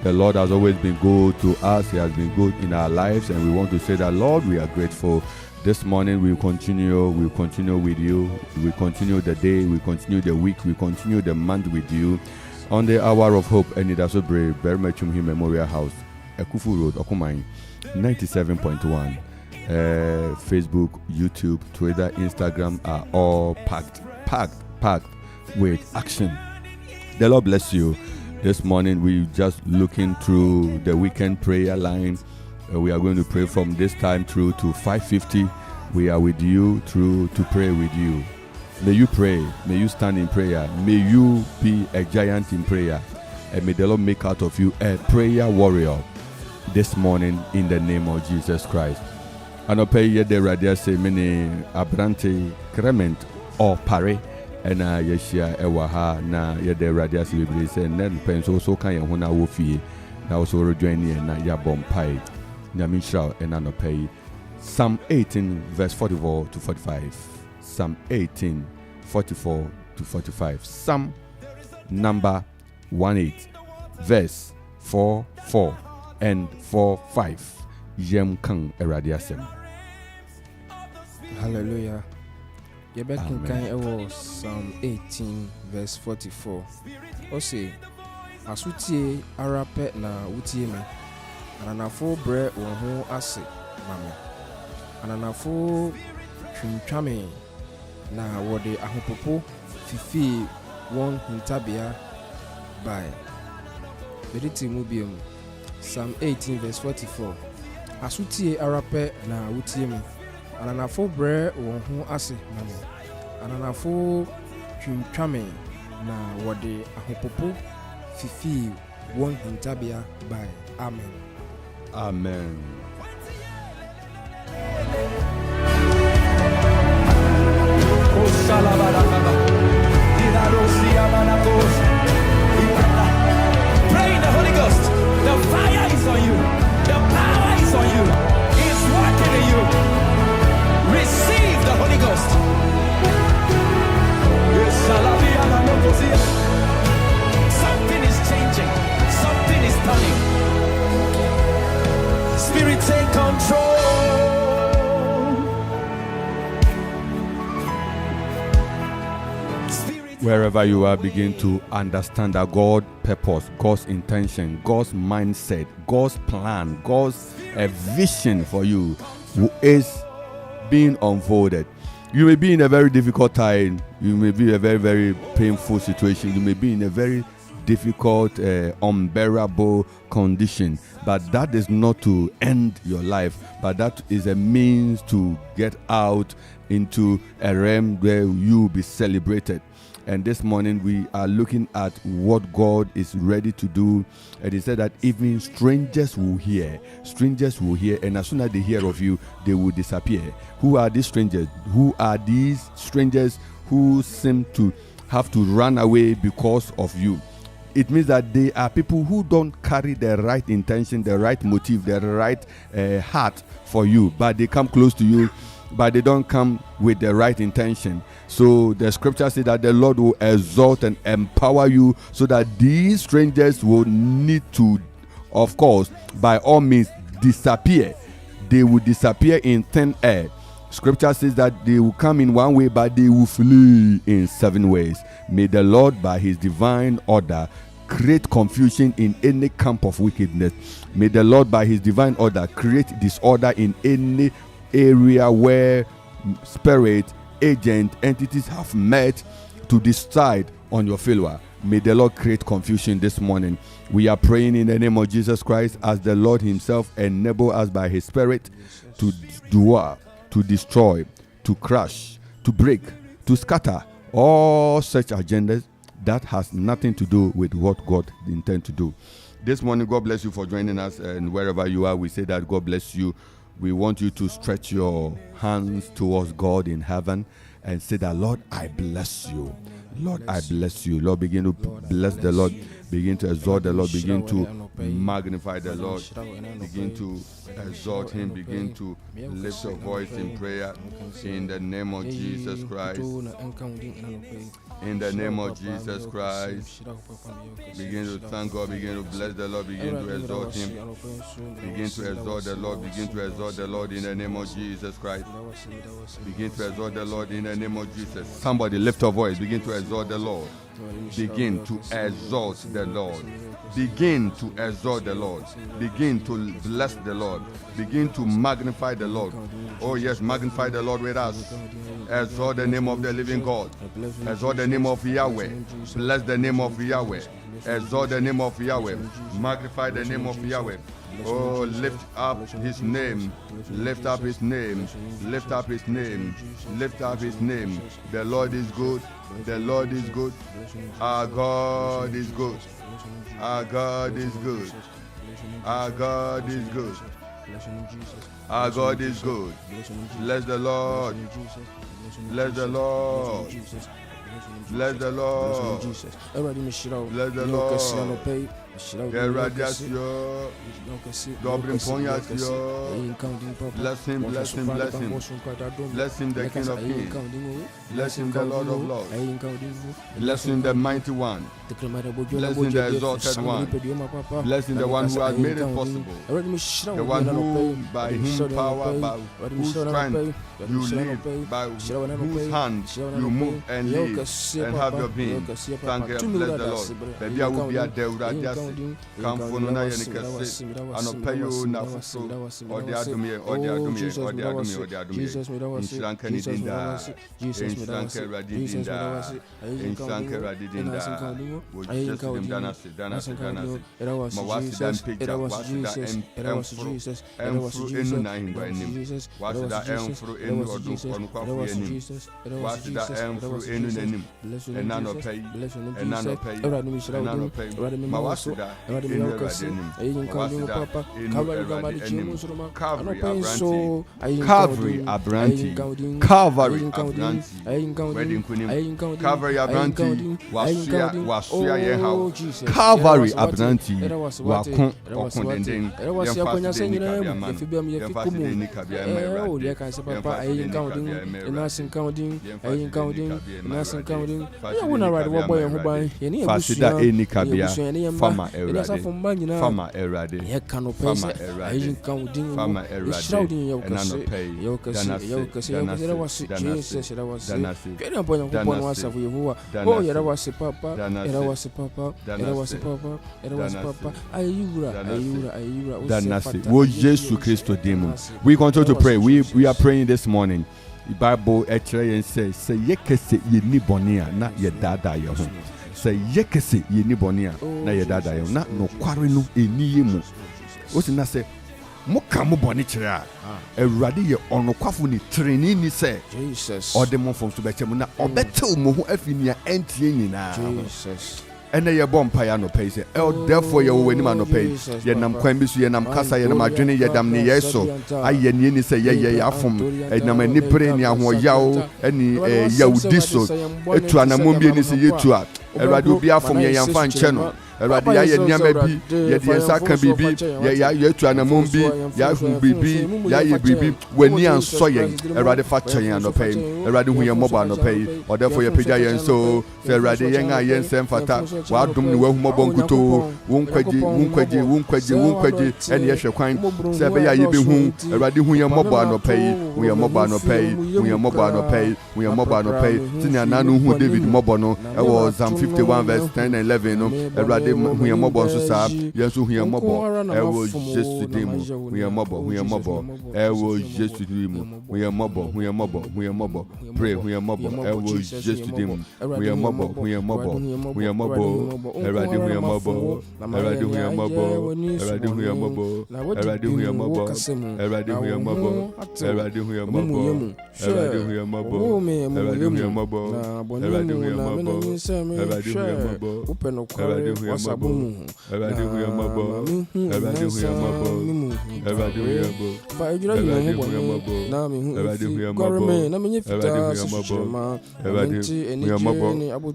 the Lord has always been good to us. He has been good in our lives, and we want to say that, Lord, we are grateful. This morning we'll continue with you. We continue the day, we continue the week, we continue the month with you on the Hour of Hope, Anidaso Bere, Barima Twumhene Memorial House, Akuffo Road, Okumai, 97.1. Facebook, YouTube, Twitter, Instagram are all packed with action. The Lord bless you. This morning we just looking through the weekend prayer line. We are going to pray from this time through to 5:50. We are with you through to pray with you. May you pray. May you stand in prayer. May you be a giant in prayer. And may the Lord make out of you a prayer warrior this morning in the name of Jesus Christ. And I pay the radio say many abrante crement or pare. And yeshia ewaha na the radio say we say ned pen so kan ye ho na wo fie. Na also rejoin here na ya bompai. Nyamisha and Anopay. Psalm 18, verse 44 to 45. Psalm 18, 44 to 45. Psalm number 18, verse 44 and 45. Yem Kang Eradiasem. Hallelujah. Yebekin kan ewo Psalm 18, verse 44. Ose, asutie arape na utie me. Ananafo bre won ho ase mame. Ananafo twintwame na wode ahopopo fifi won hintabea by. Mediti mu biom. Psalm 18 verse 44. Asutie arape na utie me. Ananafo bre won ho ase mame. Ananafo twintwame na wode ahopopo fifi won hintabea by. Amen. Amen. Pray in the Holy Ghost. The fire is on you. The power is on you. It's working in you. Receive the Holy Ghost. Something is changing. Something is turning. Spirit Wherever you are, begin to understand that God's purpose, God's intention, God's mindset, God's plan, God's vision for you is being unfolded. You may be in a very difficult time. You may be in a very, very painful situation. You may be in a very difficult, unbearable condition. But that is not to end your life, but that is a means to get out into a realm where you will be celebrated. And this morning we are looking at what God is ready to do. And he said that even strangers will hear. Strangers will hear. And as soon as they hear of you, they will disappear. Who are these strangers? Who are these strangers who seem to have to run away because of you? It means that they are people who don't carry the right intention, the right motive, the right heart for you. But they come close to you, but they don't come with the right intention. So the scripture says that the Lord will exalt and empower you so that these strangers will need to, of course, by all means, disappear. They will disappear in thin air. Scripture says that they will come in one way, but they will flee in 7 ways. May the Lord, by his divine order, create confusion in any camp of wickedness. May the Lord, by his divine order, create disorder in any area where spirit, agent, entities have met to decide on your failure. May the Lord create confusion this morning. We are praying in the name of Jesus Christ as the Lord himself enable us by his spirit to dwell, to destroy, to crush, to break, to scatter all such agendas that has nothing to do with what God intends to do. This morning, God bless you for joining us, and wherever you are, we say that God bless you. We want you to stretch your hands towards God in heaven and say that, Lord, I bless you. Lord, I bless you. Lord, begin to bless the Lord. Begin to exalt the Lord. Begin to magnify the Lord. Begin to exalt him. Begin to lift your voice in prayer in the name of Jesus Christ. In the name of Jesus Christ. Begin to thank God. Begin to bless the Lord. Begin to exalt him. Begin to exalt the Lord. Begin to exalt the Lord in the name of Jesus Christ. Begin to exalt the Lord in the name of Jesus. Somebody lift your voice. Begin to exalt the Lord. Begin to exalt the Lord. Begin to exalt the Lord. Begin to bless the Lord. Begin to magnify the Lord. Oh yes, magnify the Lord with us. Exalt the name of the living God. Exalt the name of Yahweh. Bless the name of Yahweh. Exalt the name of Yahweh. Magnify the name of Yahweh. Oh, lift up his name. Lift up his name. Lift up his name. Lift up his name. The Lord is good. The Lord is good. Our God is good. Our God is good. Our God is good. Our God is good. Bless the Lord. Bless the Lord. Bless the Lord. Bless the Lord. Bless him, bless him, bless him. Bless him, the King of Kings. Bless him, the Lord of Lords. Bless him, the Mighty One. Bless him, the Exalted One. Bless him, the one who has made it possible. The one who, by his power, by whose strength you live, by whose hand you move and live and have your being. Thank you, bless the Lord. Baby, I will be a dead. Come for no na yenikase anopayo na fuso odi adumie odi adumie odi adumie odi adumie inshanka ni dinda inshanka radidinda inshanka radidinda wo Jesus dem dana mawasi dan picture wasi da emfru enu na hingwa enim wasi da emfru enu odun konu kwafu enim wasi da emfru enu nenim enano pay mawasi Calvary Abranti, Calvary Abranti, Wedding Queen, Calvary Abranti, Wasuya Yeha, Calvary Abranti, Wakon, Okondending, Fasida Enikabia, Fama. Fama Erade. Fama Erade. Fama Erade. Fama Erade. Enano pay. We continue to pray. We are praying this morning. The Bible actually says, "Say yekese ye ni bonia na ye dada ye ho." Say yekese ye ni bonia na ye dada ye ho. Na no kware no eni ye mu. O si na say moka mo boni kire a. Ewurade ye onokwafo ni training ni say Jesus. Ode mo fom so be chemu na obetew mo ho afinia entie nyina. Jesus. And ye bomb pay no pay say, therefore ye will win no pay. Ye nam kwambisu ye nam kasa ye nam adwene ye dam ne yeso. Aye ni say ye afom. E nam ni pre ni aho yawo ani yawudiso. Etu anamom bi ni say yetu a. Erade obi afom ye yamfa nche no. Erade ya ye niam bi ye de ensa kan bibi ye etu anamom bi ya hu bibi ya ye bibi wani anso ye. Erade fa chen no pay. Erade hu ye moba no pay. Or therefore ye pija ye so say erade ye nga ye nsem fata. Wa dum ni wa hu mobon kuto wonkwaji ene ye hwekwan se be ya ye be hu erade hu ye mobo anopai hu ye mobo anopai tinya nanu hu David mobo no e was Psalm 51 verse 10 and 11 no erade hu ye mobo so sa yesu hu ye mobo e was Jesus demo hu ye mobo e was Jesus demo hu ye mobo pray hu ye mobo e was Jesus demo hu ye mobo Erade hu yamabo, erade hu yamabo, erade hu yamabo, erade hu yamabo, erade hu yamabo, erade hu yamabo, erade hu yamabo, erade hu yamabo, erade hu yamabo, erade hu yamabo, erade hu yamabo, erade hu yamabo, erade hu yamabo, erade hu yamabo, erade hu yamabo, erade hu yamabo,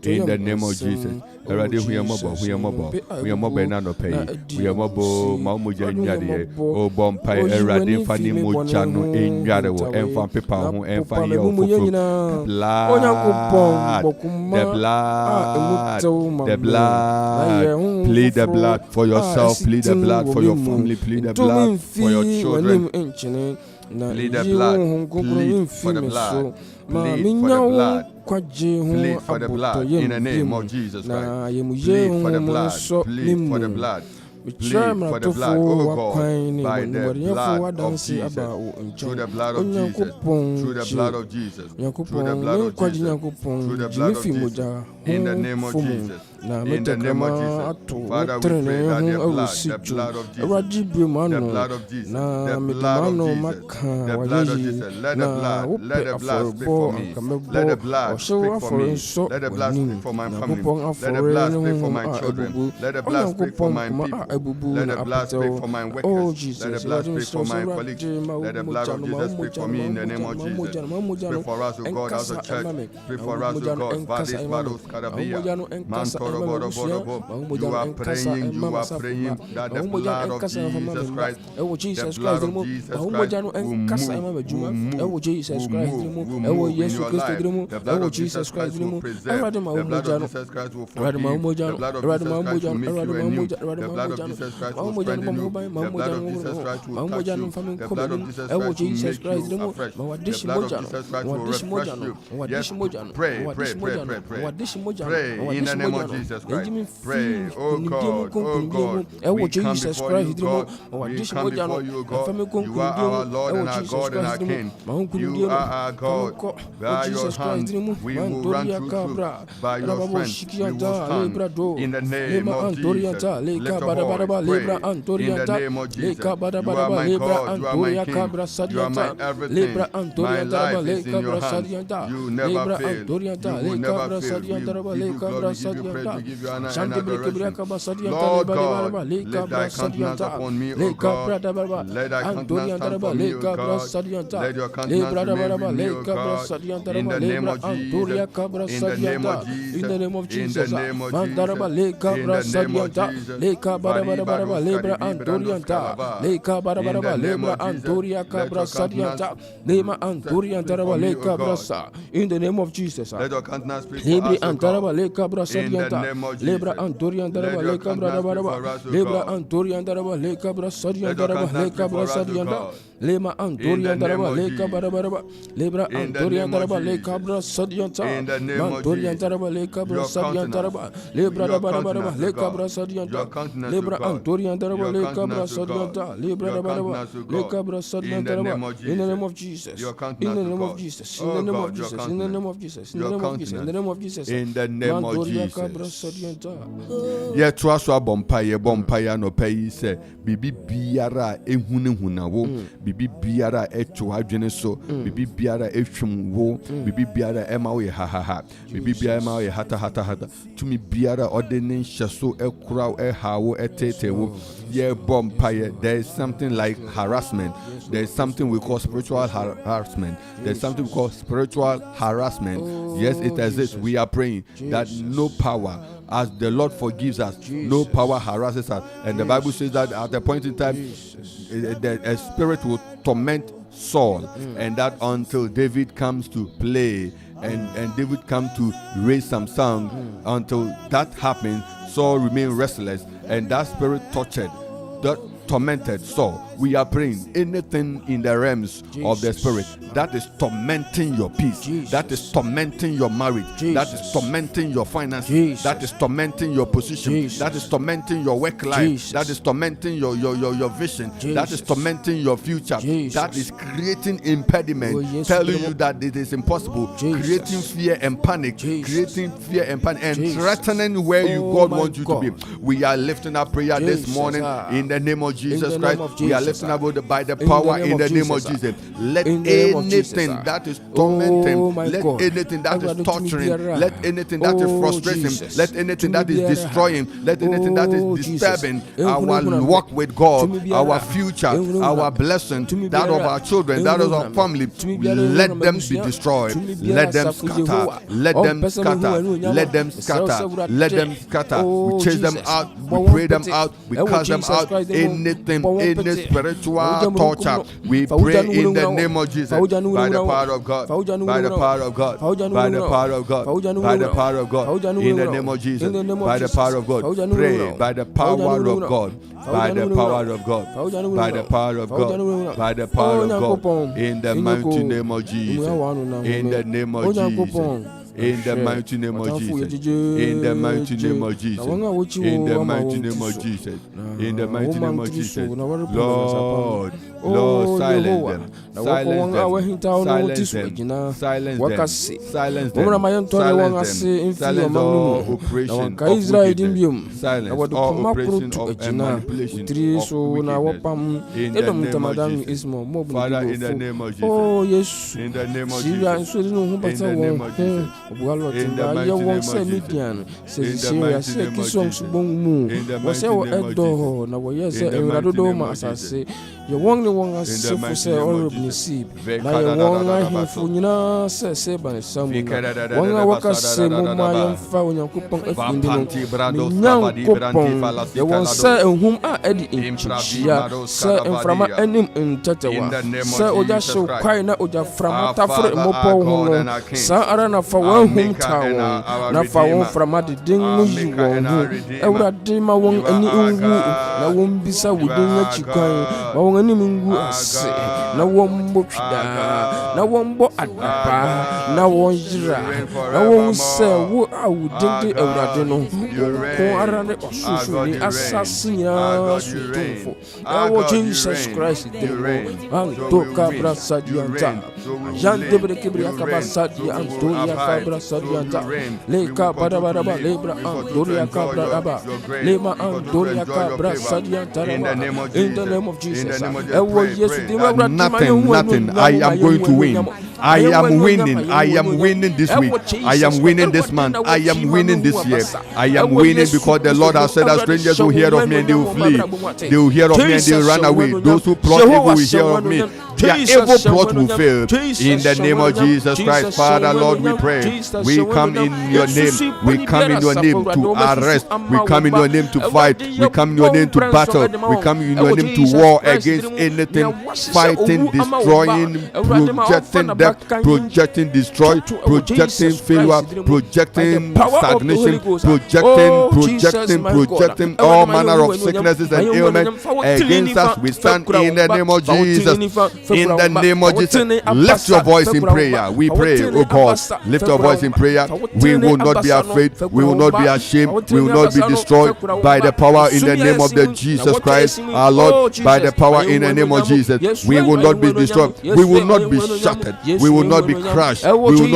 in the name of Jesus. Erade hu yamabo na no pay. We yamabo maumoja nyade o bompa erade mfani moja no enware wo emfa pepa ho emfa ye ofofo the blood plead the blood for yourself, plead the blood for your family, plead the blood for your children. Plead the blood, plead for the blood, plead for the blood. Plead for the blood in the name of Jesus Christ. Plead for the blood. Plead for the blood. Plead for the blood, oh God, by the blood of Jesus, through the blood of Jesus, through the blood of Jesus, through the blood of Jesus, through the blood of Jesus, in the name of Jesus. In the name of Jesus, Father, we pray that the blood of Jesus, the blood of Jesus, the blood of Jesus, the blood of Jesus, let the blood speak for me, let the blood speak for me, let the blood speak for my family, let the blood speak for my children, let the blood speak for my people, let the blood speak for my workers, let the blood speak for my colleagues, let the blood of Jesus speak for me in the name of Jesus. Pray for us, O God, as a church, pray for us, O God, Vadis Bados Karabia, Manto. You are praying that the blood of Jesus Christ, the blood of Jesus Christ will move in your life. The blood of Jesus Christ will preserve. The blood of Jesus Christ will forgive. The blood of Jesus Christ will make you anew. The blood of Jesus Christ will strengthen you. The blood of Jesus Christ will touch you. The blood of Jesus Christ will make you afresh. The blood of Jesus Christ will refresh you. Yes, pray in the name of Jesus Christ. Pray, oh God, we come before you, God. We come before you, God. You are our Lord and our God and our King. You are our God. By your hand, we will run through truth. By your strength, we will stand. In the name of Jesus, lift up voice, pray. In the name of Jesus, you are my God, you are my King, you are my everything. My life is in your hands. You never fail. You will never fail. We give you glory, we give you praise, we give you honor and adoration. Lord God, let thy countenance upon me, O God. Let thy countenance stand for me, O God. Let your countenance remain with me, O God. In the name of Jesus. In the name of Jesus. In the name of Jesus. In the name of Jesus. In the name of Jesus. In the name of Jesus. In the name of Jesus. Let your countenance speak for us, O God. In the name of Libra Jesus. Antorian Daraba, Let your Lake Cabra countenance be Daraba, for us, O Libra God. Antorian Daraba, Lake Cabra Sadian Let your Daraba, countenance Lake be Cabra for us, O Sadian God. Lema In Antorian the name Daraba, of Lake Jesus. Cabra Daraba, Libra In the Antorian name of Daraba, Lake Jesus. Cabra Sadian In the name of Mantorian Jesus. Daraba, Lake Cabra Your Sadian countenance. Daraba, Libra Your Daraba, countenance, O Lake God. Cabra Sadian Your countenance, O Libra God. Antorian Daraba, Your Lake Cabra countenance, O Sadian God. Libra Your Daraba, countenance, O Lake God. Cabra Sadian In the name Daraba, of in the name Jesus. of Jesus, Your in countenance, the O name of God. Jesus, in Oh the name of God, your Jesus, in the name of countenance. Jesus, in Your the name of Jesus, in the name of Jesus, In the name of Mandoria Cabra Jesus. Sadian Yɛ toa so abɔ mpaeɛ anɔpa yi sɛ biribi biara a ehunahuna wo, biribi biara a ɛtwe w'adwene so, biribi biara a ehwim wo, biribi biara a ɛma wo yɛ hahaha, biribi biara a ɛma wo yɛ hata, tumi biara a ɔde ne nhyɛso ɛkora wo, ɛha wo, ɛtete wo. Yɛbɔ mpaeɛ. There is something like harassment. There is something we call spiritual harassment. There is something we call spiritual harassment. Yes, it exists. We are praying that no power, as the Lord forgives us, no power harasses us. And the Bible says that at a point in time, a spirit will torment Saul, and that until David comes to play and David comes to raise some song, until that happens, Saul remained restless, and that spirit tormented Saul. We are praying anything in the realms of the spirit that is tormenting your peace, that is tormenting your marriage, that is tormenting your finances, that is tormenting your position, that is tormenting your work life, that is tormenting your vision, that is tormenting your future, that is creating impediment, telling you that it is impossible, creating fear and panic, and threatening where God wants you to be. We are lifting up prayer this morning in the name of Jesus Christ. We are lifting up by the power in the name of Jesus. Let anything that is tormenting, let anything that is torturing, let anything that is frustrating, let anything that is destroying, let anything that is disturbing our walk with God, our future, our blessing, that of our children, that of our family, let them be destroyed. Let them scatter. Let them scatter. Let them scatter. Let them scatter. We chase them out. We pray them out. We cast them out. Anything, any spiritual torture, we pray in the name of Jesus. By the power of God. By the power of God. By the power of God. By the power of God. In the name of Jesus. By the power of God. Pray by the power of God. By the power of God. By the power of God. By the power of God. In the mighty name of Jesus. In the name of Jesus. In the mighty name of Jesus. In the mighty name of Jesus. In the mighty name of Jesus. In the mighty name of Jesus. Lord, Lord, silence them. Silence them. Silence them. Silence them. Silence them. Silence all oppression of wickedness. Silence all oppression of manipulation of wickedness. In the name of Jesus. Father, in the name of Jesus. Oh, yes. In the name of Jesus. In the name of Jesus. In the mighty name of Jesus. In the mighty name of Jesus. In the mighty name of Jesus. In the mighty name of Jesus. You want the one as if you say all of the sea. Now you want I hear for you know, say by some one worker say Mumma found your coupon in the young coupon. You won't say whom I Eddie in Chia, say and from any in Tatawa. Say Oja so quite not Oja from Tafra Mopo, San Arana for one hometown, not for one from the ding you won't. I would dream I won't any I won't be so within what you call. Mungu ase na wombo twida na wombo adapa na wonjira na wonse wo awudende awurade no ko arane osusu ni asasinya sutumfo awo Jesus Christ de anto kabra sadianta jante bre kibri akaba sadia antoria kabra sadianta le kabara bara lebra antoria kabra aba lema antoria kabra sadianta in the name of Jesus. Nothing. I am going to win. I am winning. I am winning this week. I am winning this month. I am winning this year. I am winning because the Lord has said that strangers will hear of me and they will flee. They will hear of me and they will run away. Those who plot evil will hear of me. Jesus, their evil plot will Shabbat, fail. Jesus, In the name of Shabbat, Jesus Christ, Jesus, Father, Shabbat, Lord, we pray. Jesus, We Shabbat, come in your Jesus, name. We come in your name to arrest. We come in your name to fight. We come in your name to battle. We come in your name to war against anything fighting, destroying, projecting death, projecting destroy, projecting failure, projecting stagnation, projecting all manner of sicknesses and ailments against us. We stand in the name of Jesus. In the name of Jesus, lift your voice in prayer. We pray, oh God, lift your voice in prayer. We will not be afraid. We will not be ashamed. We will not be destroyed by the power in the name of the Jesus Christ, our Lord. By the power in the name of Jesus, we will not be destroyed. We will not be shattered. We will not be crushed. We will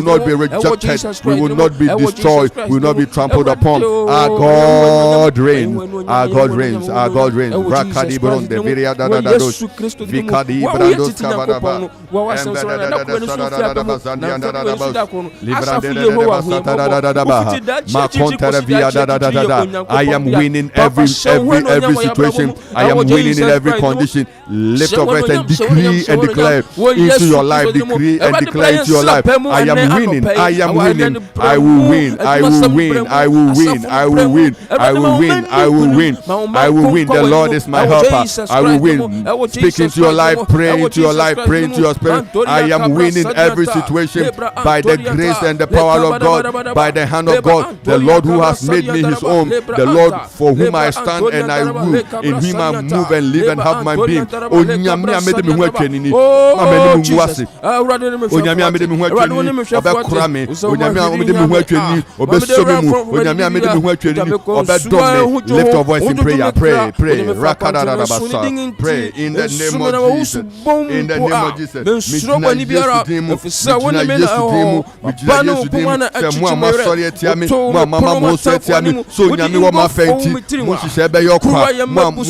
not be rejected. We will not be destroyed. We will not be trampled upon. Our God reigns. Our God reigns. Our God reigns. Rakadi bronde viria da da da dos. Vikadi brandos kabadaba. I am winning every situation. I am winning in every condition. Lift up right and decree and declare into your life. Decree and declare into your life. I am winning. I am winning. I will win. I will win. I will win. I will win. I will win. I will win. I will win. The Lord is my helper. I will win. Speak into your life. Pray into your life. Pray into your spirit. I am winning every situation by the grace and the power of God, by the hand of God. The Lord who has made me his own. The Lord for whom I stand and I rule. In him I move and live and have my being. Onyame amede me ho atwanini. Amene mu wase. Onyame amede me ho atwanini. Obekura me. Onyame amede me ho atwanini. Obesomi mu. Onyame amede me ho atwanini. Obedom me. Lift your voice in prayer. Pray. Rakadadabasa. Pray in the name of Jesus. In the name of Jesus. Mijina Yesu dimu. Mijina Yesu dimu. Se mo ama sori etia mi. Mo ama mo so etia mi. So onyame wo ma fenti. Mo hihye be yokwa. Mo ama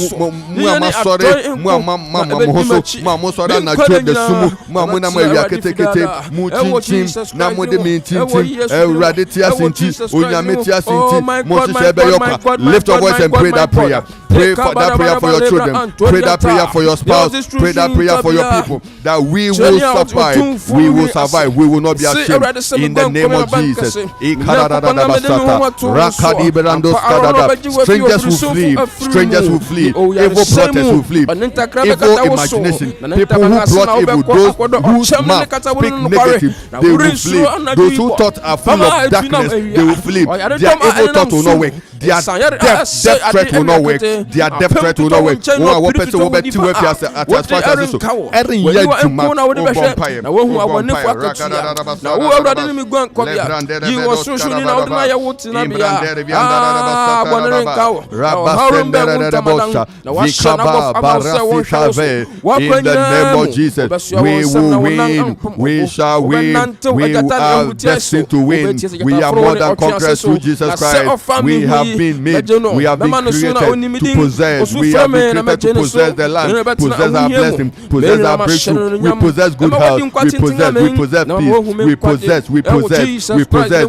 sori. Mo ama mo so. Mo ama sori na twe de sumu. Mo ama na mo ewia ketekete. Mo chinchin na mo de mi chinchin. Ewurade ti asinti. Onyame ti asinti. Mo hihye be yokwa. Lift your voice and pray that prayer. Pray for that prayer for your children. Pray that prayer for your spouse. Pray that prayer for your people. That we will survive. We will survive. We will not be ashamed. In the name of Jesus. Strangers will flee. Strangers will flee. Evil plotters will flee. Evil imagination. People who plot evil. Those whose mouth speak negative, they will flee. Those who thought are full of darkness, they will flee. Their evil thought will not work. Their death threat will not work. Their death threat will not work. One person will be 2 years at as far as so. Every year to mark vampire. Now who are now who are ready to go and come here. You are so soon in all the Maya woods in Abia. In the name of Jesus, we will win. We shall win. We are destined to win. We are more than conquerors through Jesus Christ. We have been made. We have been created to possess. We have been created to possess the land, possess our blessing, possess our breakthrough. We possess good health. We possess peace. We possess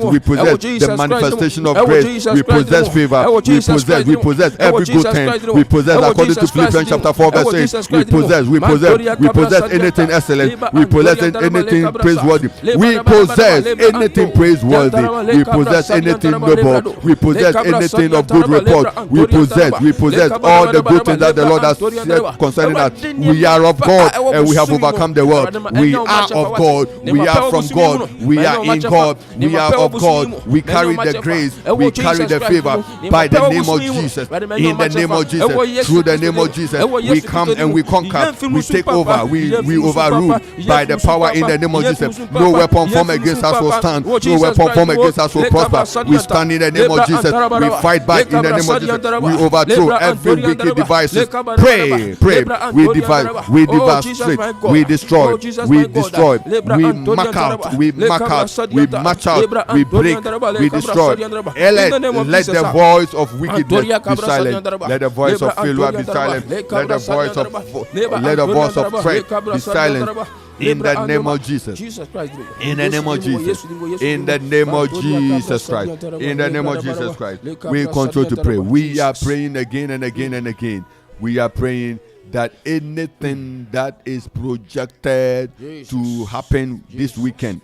the manifestation of grace. We possess favor. We possess every good thing. We possess, according to Philippians chapter 4 verse 8. We possess anything excellent. We possess anything praiseworthy. We possess anything praiseworthy. We possess anything noble. We possess anything of good report. We possess all the good things that the Lord has said concerning us. We are of God and we have overcome the world. We are of God. We are from God. We are in God. We are of God. We carry the grace. We carry the favor by the name of Jesus. In the name of Jesus. Through the name of Jesus. We come and we conquer. We take over. We overrule by the power in the name of Jesus. No weapon formed against us will stand. No weapon formed against us will prosper. We stand in the name of Jesus. We fight back in the name of Jesus. We overthrow every wicked devices. Pray. We devastate. We destroy. We mark out. We march out. We break. We destroy. Let the voice of wickedness be silent. Let the voice of failure be silent. Let the voice of threat be silent. In the name of Jesus. In the name of Jesus. In the name of Jesus Christ. In the name of Jesus Christ. We continue to pray. We are praying again and again and again. We are praying that anything that is projected to happen this weekend,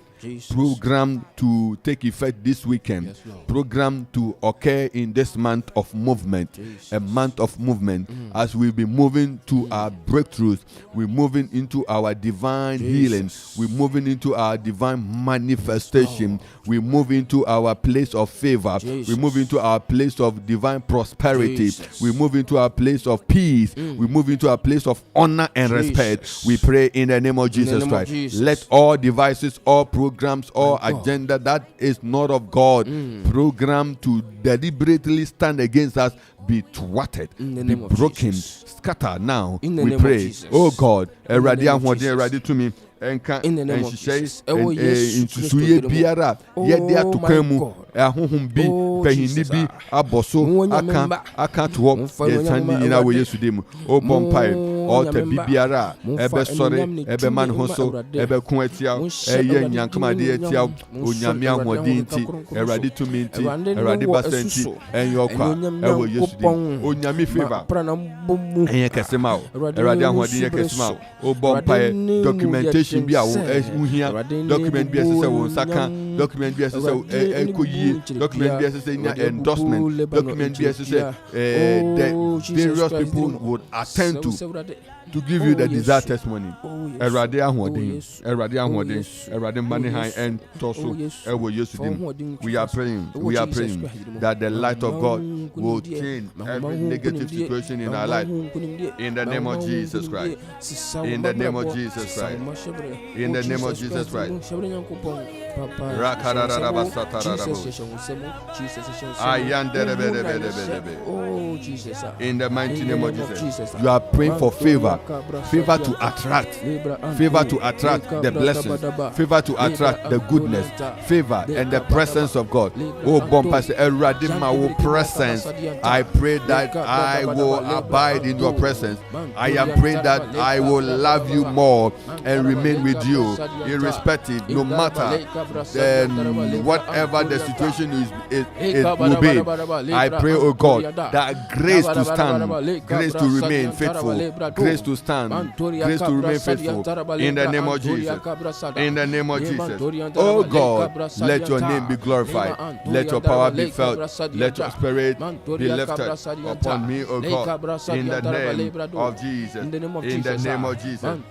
programmed to take effect this weekend, programmed to occur in this month of movement, a month of movement, as we'll be moving to our breakthroughs, we're moving into our divine healing, we're moving into our divine manifestation, we move into our place of favor, we move into our place of divine prosperity, we move into our place of peace, we move into our place of honor and respect. We pray in the name of Jesus Christ. Let all devices, all programs or agenda that is not of God, programmed to deliberately stand against us, be thwarted, be broken, scatter now. We pray, oh God, ready to me. Enka enhyehyɛ nsusuye biara yɛde atokan mu ahohom bi pahini bi abɔso aka to hɔ yɛsan ne nyinaa wɔ Yesu dim o bompae ɔta bibiara ɛbɛsɔre ɛbɛma ne ho so ɛbɛko atia ɛyɛ nyankamade atia onyame ahoɔden nti Awurade tumi nti Awurade basa nti ɛnyɛ ɔkwa ɛwɔ Yesu dim onyame favor ɛyɛ kɛse ma wo Awurade ahoɔden yɛ kɛse ma wo o bompae documentation bi a wo uhia document bi ɛsɛ wo nsaka document bi ɛsɛ ekoyie document bi ɛsɛ endorsement document bi ɛsɛ the various people would attend to give you the desired testimony. Awurade ahoɔden Awurade mane han and torso ɛwɔ Yesu dim. We are praying that the light of God will change every negative situation in our life in the name of Jesus Christ. In the name of Jesus Christ. In the name of Jesus Christ. In the mighty name of Jesus. You are praying for favor to attract the blessings, favor to attract the goodness, favor and the presence of God. Oh, Bompase, Eradima presence. I pray that I will abide in your presence. I am praying that I will love you more and remain with you, irrespective, no matter whatever the situation it will be. I pray, oh God, that grace to stand, grace to remain faithful, grace to stand, grace to remain faithful in the name of Jesus. In the name of Jesus. Oh God, let your name be glorified. Let your power be felt. Let your spirit be lifted upon me, oh God. In the name of Jesus. In the name of Jesus. In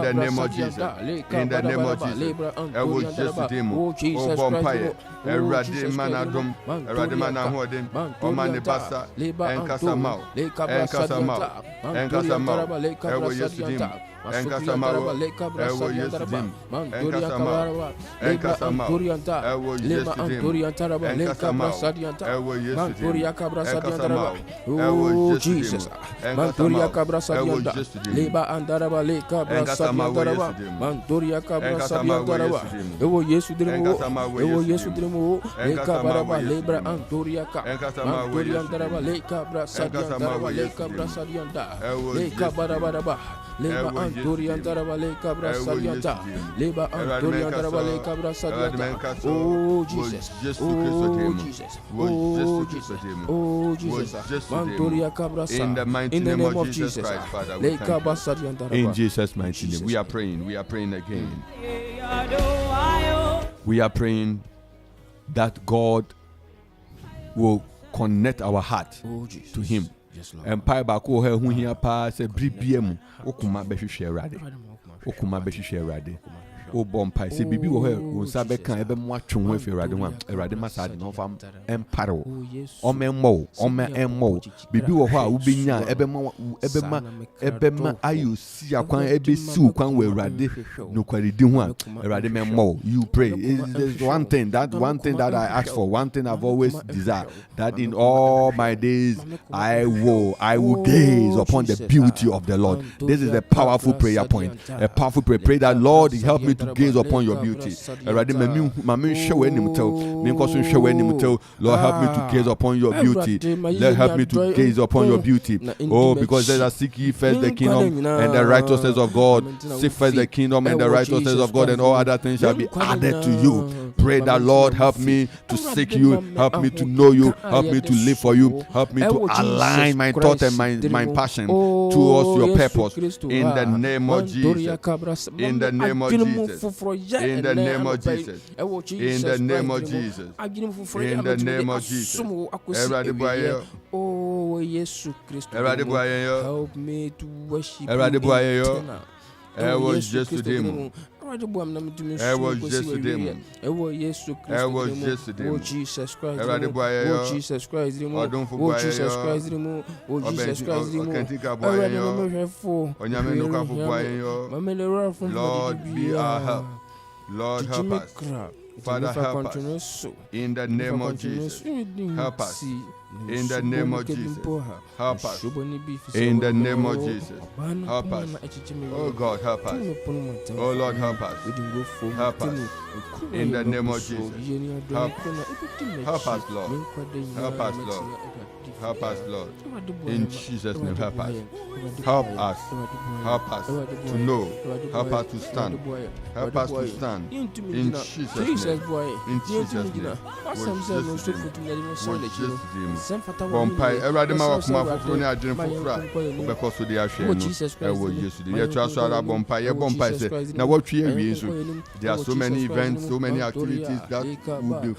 the name of Jesus. In the name of Jesus. I will just demo. Oh Bompire. Erade manadum. Erade manahodin. Omani basa. Enkasamau. Enkasamau. Enkasamau. I will just demo. Enkasamau. I will just demo. Enkasamau. Enkasamau. I will just demo. Enkasamau. I will just demo. Oh Jesus. Mantoria cabra sadianta. Leba andaraba le cabra sadianta. Mantoria cabra sadianta. Eu Yesu demo. Eu Yesu demo. Le cabra lebra antoria ca. Mantoria andaraba le cabra sadianta. Le cabra sadianta. Le cabra baraba. Leba antoria andaraba le cabra sadianta. Leba antoria andaraba le cabra sadianta. Oh Jesus. Oh Jesus. Oh Jesus. Oh Jesus. Mantoria cabra sa. In the mighty name of Jesus Christ, Father, we thank you. In Jesus' mighty name, we are praying again. We are praying that God will connect our heart to Him. Empire bako he hu hia pa se bribiem okuma behwehwe Awurade o bompai se bibi wo he wo nsa be kan ebe mo atwe ho afi Awurade masade no fam empare wo omemmo bibi wo ho a wo benya ebe ma ayo si akwan ebe si ukwan wo Awurade no kwaredi ho a Awurade memmo. You pray. Is one thing that I ask for, one thing I've always desired, that in all my days I will gaze upon the beauty of the Lord. This is a powerful prayer point, a powerful prayer. Pray that Lord help me to gaze upon your beauty. Erade mami show any tell. Me koso show any tell. Lord, help me to gaze upon your beauty. Let help me to gaze upon your beauty. Oh, because there's a seek ye first the kingdom and the righteousness of God. Seek first the kingdom and the righteousness of God, and all other things shall be added to you. Pray that, Lord, help me to seek you, help me to know you, help me to live for you, help me to align my thought and my passion towards your purpose. In the name of Jesus. In the name of Jesus. In the name of Jesus. In the name of Jesus. In the name of Jesus. Oh, yes, Christ. Help me to worship you. I was just to them. I was just to them. I was just to them. Oh, Jesus Christ. Oh, Jesus Christ. Oh, Jesus Christ. Oh, Jesus Christ. Lord, be our help. Lord, help us. Father, help us. In the name of Jesus. Help us. In the name of Jesus. Help us. In the name of Jesus. Help us. Oh God, help us. Oh Lord, help us. Help us. In the name of Jesus. Help us, Lord. Help us, Lord. Help us, Lord. In Jesus' name, help us. Help us. Help us to know. Help us to stand. Help us to stand. In Jesus' name. In Jesus' name. Bompai, everybody ma wakuma fufuru ni adwene fufura obekọ so de ahwe no ewo Yesu de yetua so ara bompai ye bompai se na watwe awie so there are so many events, so many activities that will be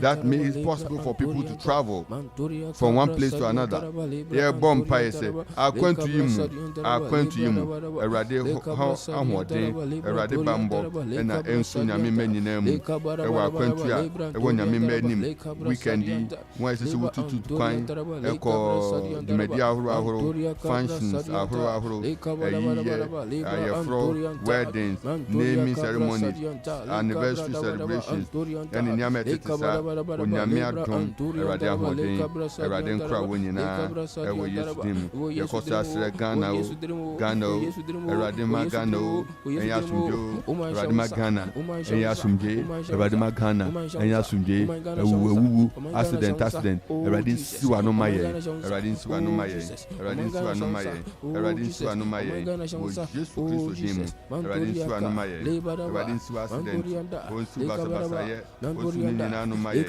that makes it possible for people to travel from one place to another. Ye bompai se akwantu yimu erade ahoden erade bambo na enso nyame manyina mu ewo akwantu a ewo nyame manim weekend when I say we to coin echo the media ahoro functions ahoro weddings, naming ceremonies, anniversary celebrations, and in Yametisa, Unyamia Dom, Eradia Hodin, Eradin Krawinina, Ewo Yesdim, Yakosa Gano, Eradima Gano, and Yasumjo, Eradima Gana, and Yasumje, Eradima Gana, and Yasumje, accident, Eradin Suano Maye, Eradin Suano Maye, Eradin Suano Maye, Eradin Suano Maye, was just for him, Eradin Suano Maye, Eradin Su accident, Onsu Basabasaye, Onsu Maye,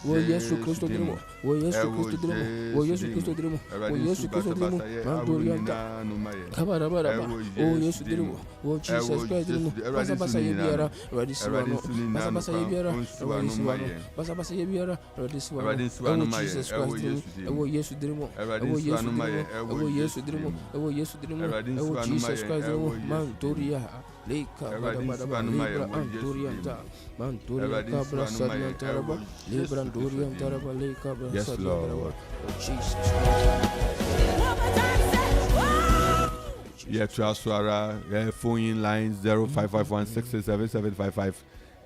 oh, yes, Christo Demo, oh, yes, Christo Demo, oh, yes, Christo Demo, oh, yes, Christo Demo, oh, yes, Demo, oh, Jesus Christ, Basabasaya Biara, Radisuano, Basabasaya Biara, Basabasaya Biara, Radisuano, oh, Jesus Christ, oh, yes, Demo, oh, yes, Demo, oh, yes, Demo, oh, yes, Demo, oh, Jesus Christ, Mantoria. Leka Libra Anturianta Manturia Cabra Sadiantaraba Libra Anturiantaraba Leka Sadiantaraba. Jesus. Yeah, Traswara, phone in lines 0551667755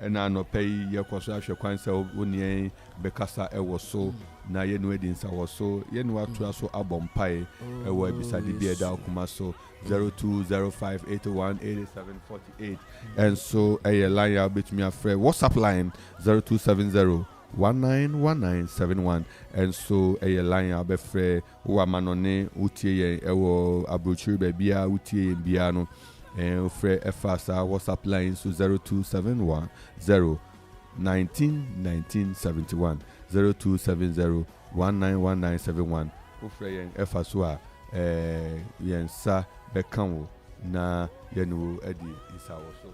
and I no pay your Kosasha Quansa Unye Becasa Ewoso. Na ye no edin sa woso ye no atua so abompai ewo beside the da okumaso 0205818748 and so a line out between my friend WhatsApp line 0270191971 and so a line out be free wa manone utie ewo abrochiri bebia utie bia no and free efasa WhatsApp line so 0271 0270-191971. Ufreyen Efasua yensa bekanwo na yenu edi isawoso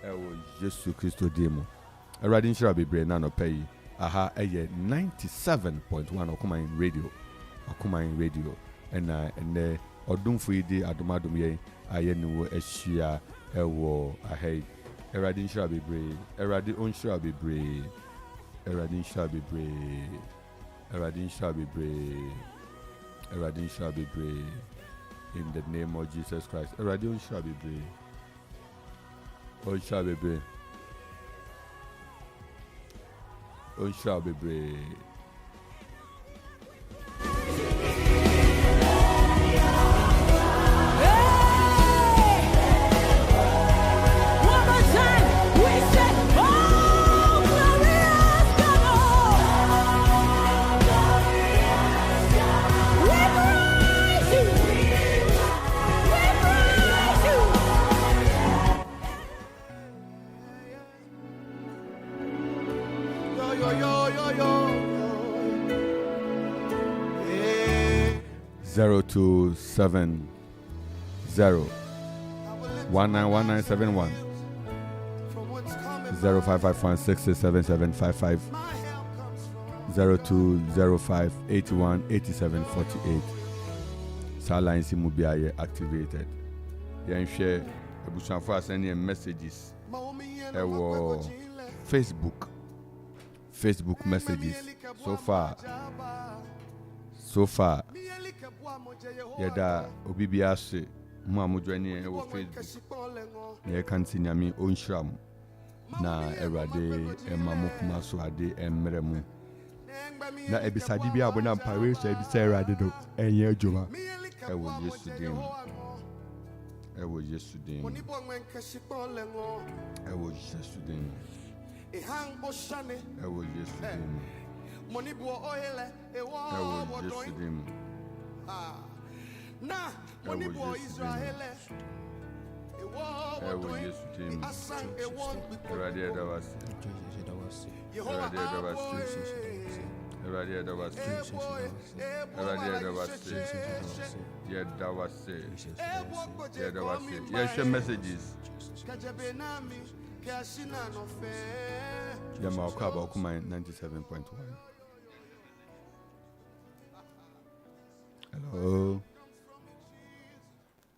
ewo Yesu Kristo demo. Eradin shira bebre na no pay aha eye 97.1 Akumain radio and odumfu idi adumadum ye ayenu ehia ewo ahai Eradin shira bebre Eradin on shira bebre Eradin shall be brave. Eradin shall be brave. Eradin shall be brave. In the name of Jesus Christ. Eradin shall be brave. Oh, shall be brave. Oh, shall be brave. 0270 191971 0551667755 0205 81 87 48. Lines will be activated. You share a sending messages. Facebook messages. So far. Yada obibiase mu amudwani e wo Facebook. Ye kan sinyami onhram na erade emamukuma so ade emremu. Na ebisadi bi abona mpawe so ebisa erade do enye adwuma. Ewo yesterday. Ewo yesterday. Ewo yesterday. Ewo yesterday. Money bo oile ewo yesterday. Na money bo Israel ewo yesterday. Erade dawasi. Erade dawasi. Erade dawasi. Erade dawasi. Yes, messages. Akropong-Akuapem 97.1. Hello.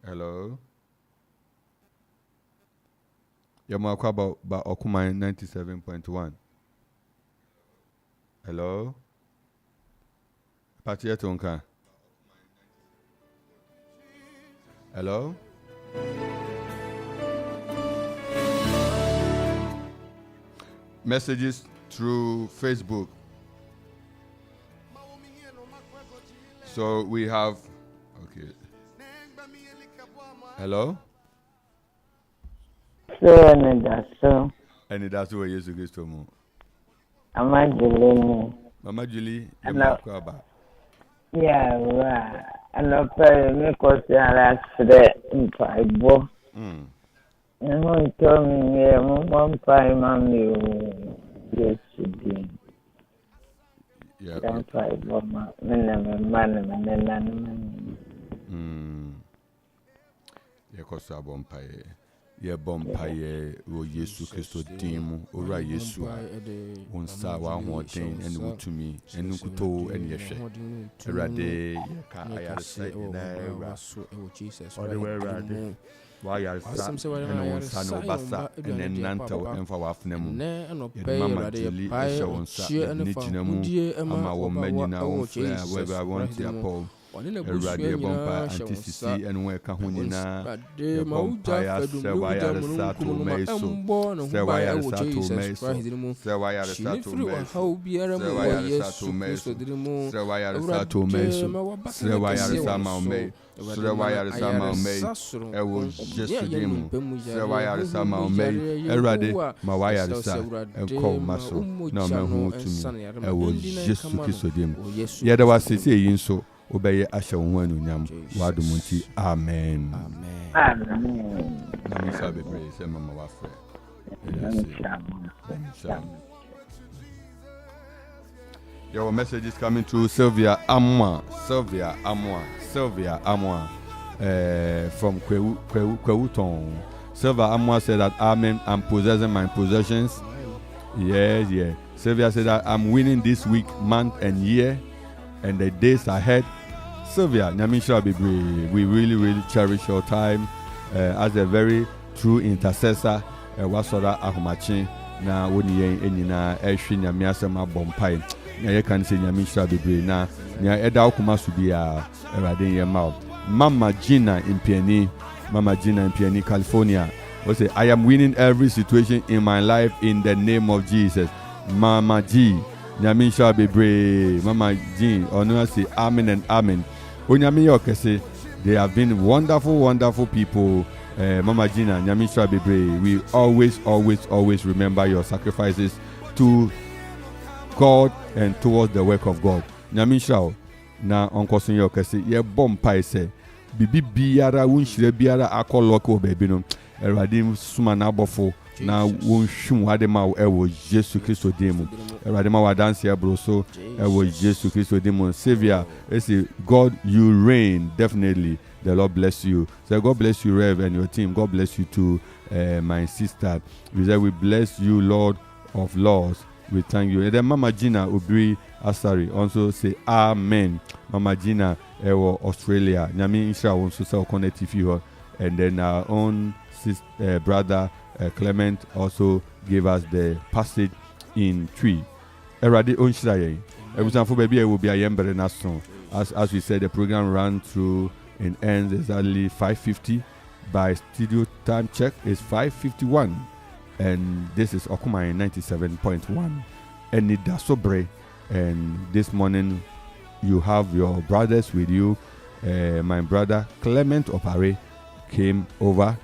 Hello. Akropong-Akuapem 97.1. Hello. Patietonka. Hello. Messages through Facebook. So we have, okay. Hello? Anidaso. Anidaso where Yesu Kristo mu. Mama Julie. Mama Julie, Akropong-Akuapem. Yeah, right. And I pray me cause I accident in Bible. And who told me, yeah, one time I'm yesterday. Yeah. Don't fight, Mama. Yeah, cause I bumpire. Yeah, bumpire. Oh, Yesu Kristo dimu. Ora Yesu. Onsa wa hoden and wo to me. And nukuto and yeshe. Erade ka ayarsa ina Jesus. All the way rade. Why are and onsa no basa and then nanta and for wafnemu. Mama Julie Esha onsa nijinamu. Ama wo menina onfla where I want to Paul. Erade bompa antisisi enwe ka hunina bompa ya sewaya sato meiso sewaya sato meiso sewaya sato meiso sewaya sato meiso sewaya sama mei sewaya sama mei ewo jesudem sewaya sama mei erade mawaya sa enko maso na mehu tumi ewo Yesu Kristo dem yeda wasese yinso obeye asha wonu nyam wadumunti amen Amen. Nathaniel Bere say mama wa frɛ your message is coming to Sylvia Amwa from Kwewuton. Sylvia Amwa said that amen, I'm possessing my possessions. Yeah. Sylvia said that I'm winning this week, month and year and the days ahead. Sylvia, we really cherish your time as a very true intercessor. Wasoda ahomachin na woni yen enina ehwe nyame asema bompai na ye kan se nyame hira bebre na nya eda okuma so bia erade ye ma Mama Gina Impiani California. We say I am winning every situation in my life in the name of Jesus. Mama G nyame hira bebre Mama G onu say amen and amen. Onyame yokese they have been wonderful people. Mama Gina, Nyamisha Bebre, we always remember your sacrifices to God and towards the work of God. Nyamisha, na Uncle Senyo Kese, ye bompa se, bibi biara, unshire biara, akol loko baby no, eradim sumana bofo, na wonhwum wade ma ewo Jesu Kristo demu erade ma wadanse ebro so ewo Jesu Kristo demu Savior say God you reign definitely. The Lord bless you. So God bless you, Rev, and your team. God bless you too, my sister. We say we bless you, Lord of Lords. We thank you. And then Mama Gina Ubri Asari also say Amen. Mama Gina Australia. Nyami Isha also say connect if you. And then our own sister, brother Clement also gave us the passage in 3. Eradi Onshiraye. Every time for baby will be a yember nason. As we said, the program ran through. It ends exactly 5:50. By studio time check is 5:51, and this is Twumhene 97.1. Anidaso Bere, and this morning you have your brothers with you. My brother Clement Opare came over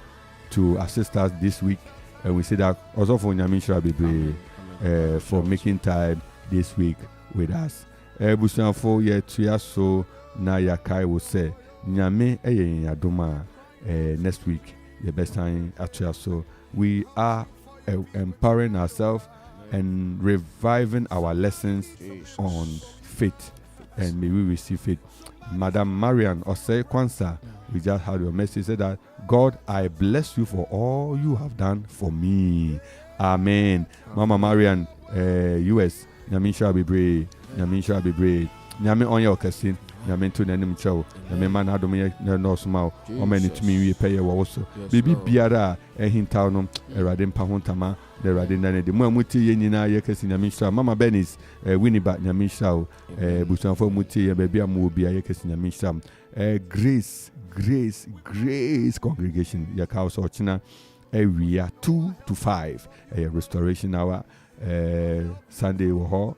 to assist us this week, and we say that also for Nyamisha Bibre for making time this week with us. Busanfo yetuya so na yakai will say. Nyame yaduma next week the best time actually. So we are empowering ourselves and reviving our lessons on faith, and may we receive faith. Madam Marian Osei Kwansa, we just had your message, said that God, I bless you for all you have done for me. Amen. Mama Marian, US, Nyame shall be brave. Nyame shall be brave. Nyame on your casting. Nyame to nanim chow. Nyame man adom ye no small. O many to me we pay wo so. Bibi biara hinta no erade mpa hontama the erade na de mo amuti ye nyina ye kasi nyame shira. Mama Benis Winiba nyame shira. Busanfo muti ye baby amu obi ye kasi nyame shira. Grace congregation ya ka so china we are 2 to 5 restoration hour Sunday wo ho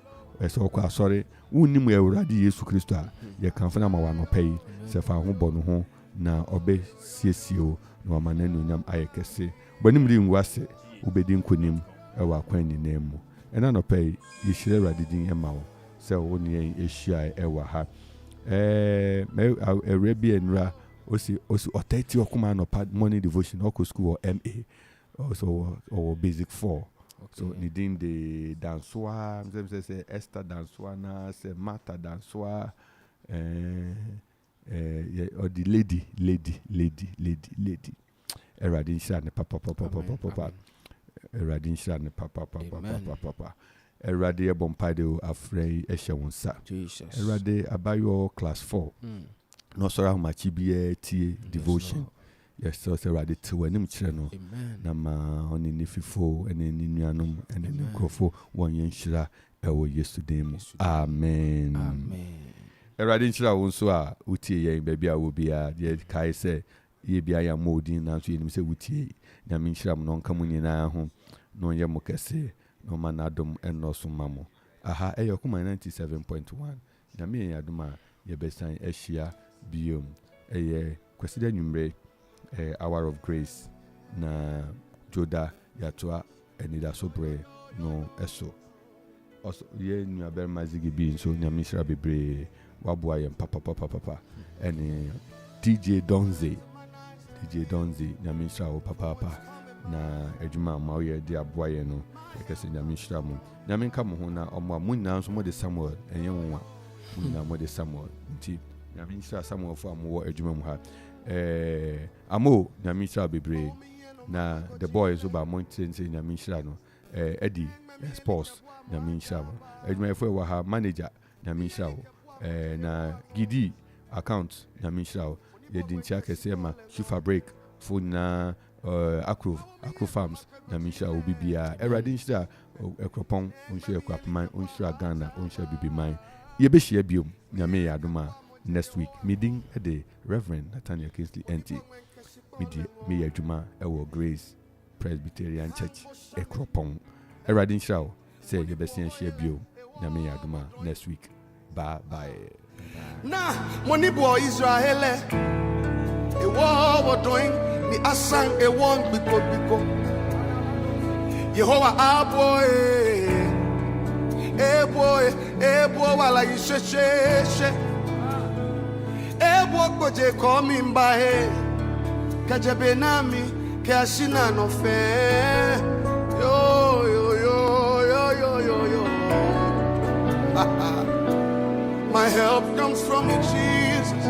so kwa sorry unimu Awurade Yesu Kristo a ye kanfana ma wano pay se fa ho bɔ no ho na obe siesio na mananu nyam ayekese bonim ri nwase ubedi nkonim ewa kwan ni nemu ena no pay yishire Awurade din ema wo se wo ne ehia ewa ha Arabi enra osi otati okuma no pad morning devotion oko school or MA also or basic 4. So nidin de danswa, say Esther danswa na say Martha danswa, or the lady. Eradin shane papa. Eradin shane papa. Erade bompade afrey eshewonsa. Jesus. Erade abayo class 4. No sorry how much be tie devotion. Yes, so Erade to enim chire no. Na ma oni nififo ene nuanom ene Akropong won yenhira ewo yesterday mu. Amen. Erade nchira won so a utie yen baabi a wo bia ye kai se ye bia ya modin na so yenim se utie na me nchira mo nka mu nyina ho no ye mo kese no manadom eno so mamo. Aha Twumhene 97.1 na me yen adom a ye besan ehia biom kwesida nwumre hour of grace na Joda yatoa Anidaso Bere no eso also ye nua Barima zigi bi so Nyame shira bebre waboa yem papa ene DJ Donze Nyame shira wo papa na adwuma ma ye di aboa ye no ekese Nyame shira mu Nyame nka mo ho na omo amunna nso mo de Samuel enye wonwa munna mo de Samuel nti Nyame shira Samuel fo amwo adwuma mu ha amo Nyame shira bebre na the boys over mountain say Nyame shira no Eddie sports Nyame shira adwuma efo wa ha manager Nyame shira na Gidi account Nyame shira ye dincha kese ma Shufa break for na Akro farms Nyame shira obibia Erade shira Akropong-Akuapem onshira Ghana onshira bibi man ye be share biom Nyame ya adoma next week meeting at the Reverend Nathaniel Kingsley Entsie me adwuma ewo Grace Presbyterian Church Akropong Erade shira say ye be share biom Nyame ya adoma next week. Bye. Na money boy Israel e what doing me asang e won biko Yehovah boy wala yisheshe boy koje komi mbahe kajebe nami Kashina no fair. Yo, yo, yo, yo, yo, yo, yo. My help comes from you, Jesus.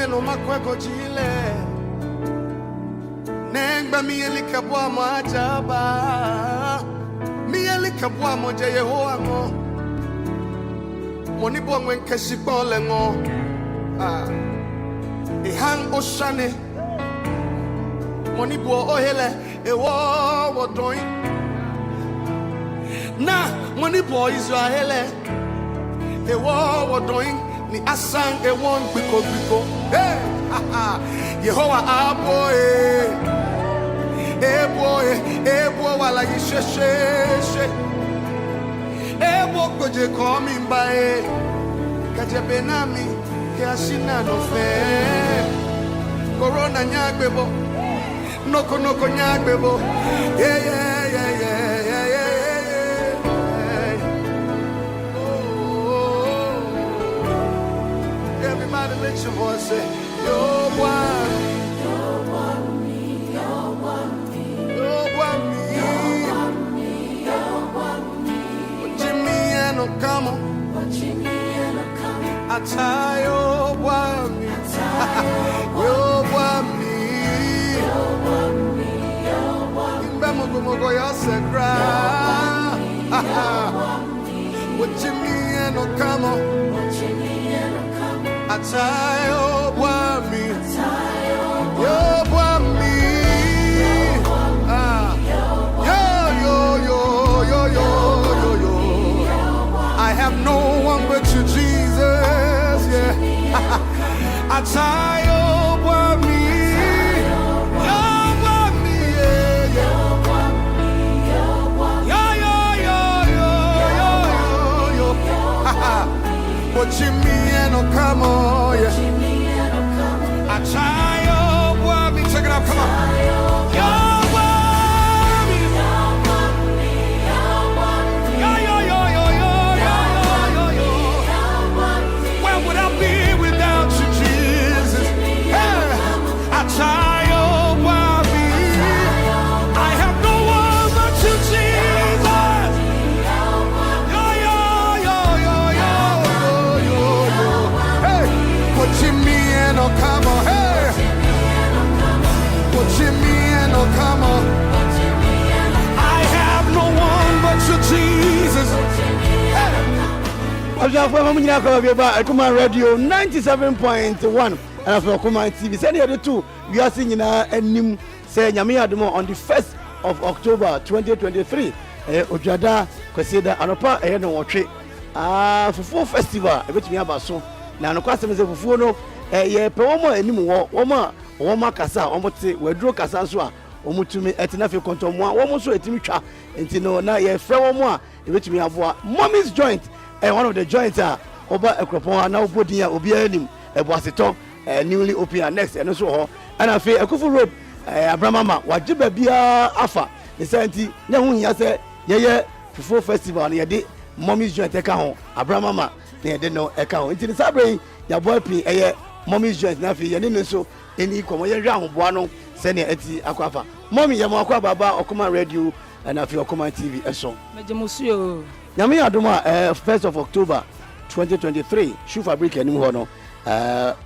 No makweko chile Nengba mieli kabwa majaba Mieli kabwa moja Yehowa ngo Moni bo ngwen keshi pole ngo Ihang oshane Moni bo ohele Ewo wodoin Na moni bo Israele Ewo wodoin Ni asang ewon biko biko. Hey, Yehowa aboy, ebo wala yishe she. Ebo koje komi mbae, kaje benami ke asina no fe. Corona nyagbebo, noko nyagbebo. Yeah. Everybody let your voice say, you're one. You're one me. You're one me. You're one me. You're one me. You're one me. Jimmy and Okamo. Jimmy and Okamo. I tie you're one me. You're one me. You're one me. You're one me. Imbemogo yosekra. With Jimmy and Okamo. Atayo wami, yo wami, yo. I have no one but you, Jesus. Yeah. Atayo wami, yo wami, yo. What you mean? Come on, yeah. I try your wormy. Check it out, come on. Your wormy. Where would I be without you, Jesus? Hey, I try your wormy. I have no one but you, Jesus. Jimmy and Okamo, hey. Jimmy and Okamo. I have no one but you, Jesus. Akuma Radio 97.1 and for Akuma TV. Send the other two. We are singing a say Nyame Adomo on the 1st of October 2023. Ojada Kweseda Anopa no watch. For 4 festival. I bet me about so. Na no kwasem se fufuo no ye pe womo anim womo kasa womo te waduro kasa so a womo tumi etina fe kontomo a womo so etimi twa enti no na ye frɛ womo a ebetumi aboa mommy's joint one of the joints oba Akropong na obodin a obi anim eboaseto newly open next eno so ho ana fe Akuffo road abramama waje ba bia afa enti na hu hia se ye fufuo festival na ye de mommy's joint eka ho abramama na de no eka nti sabre ya boy pin mommy's joint na fi ye ne so eni komo ye hwa hoboa no se ne ati akwafa mommy ye mo akwa baba Okuma Radio na fi Okuma TV eso mejemusuo Nyame Adoma 1st of October 2023 shoe fabric anim ho no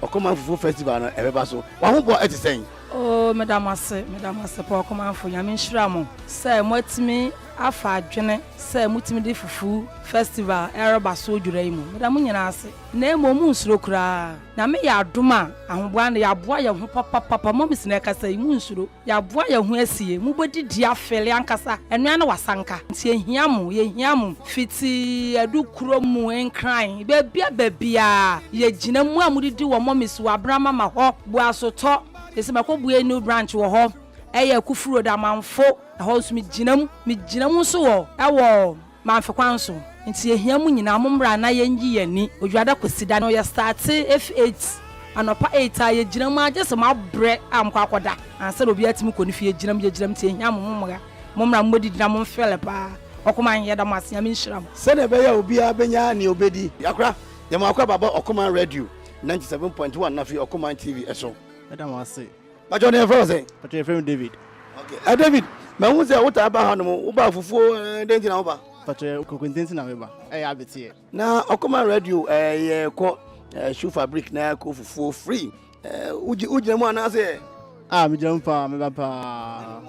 Okuma Fufu festival no ebeba so wa ho bo etisen oh madam ase pa Okuma Fufu Nyame nhira mo se mo atimi afa adwene se mutimi de fufu festival ereba so dwura yi mu madam nyina ase na emo nsuro kura na me ya adoma ahoboa na ya boa ye ho papa momis na kasa yi mu nsuro ya boa ye ho asie mu bodidi afele ankasa enua na wasanka nti ehia mo fiti adukuro mu enkran bebia ye gina mu amudidi wo momis wa brama ma ho bua soto esemako bua new branch wo ho eye Akuffo road Amanfo ho so mi ginam so wo ewo Amanfo kwanso nti ehia mu nyina mommra na yenji yani odwada kosida no ya start F8 anopa 8 aye gyina mu agese ma bre amkwa akoda ansa obi atimi kɔ ne fie gyina mu ti ehia mommra mmodi dina mo mfele pa okoma yeda mo asenya minhyiram se ne be ya obi a benya ne obedi yakra ya ma akwa baba Okoma radio 97.1 na fi Okoma TV eso eda mo ase ba jo ne fro say but your friend David okay David ma hu say wuta ba ha no wo ba fufuo denti na wo ba but kokontensi na we ba abeti na Okoma radio ye ko shoe fabric na ko fufuo free uji mu ana say me jam pa me ba pa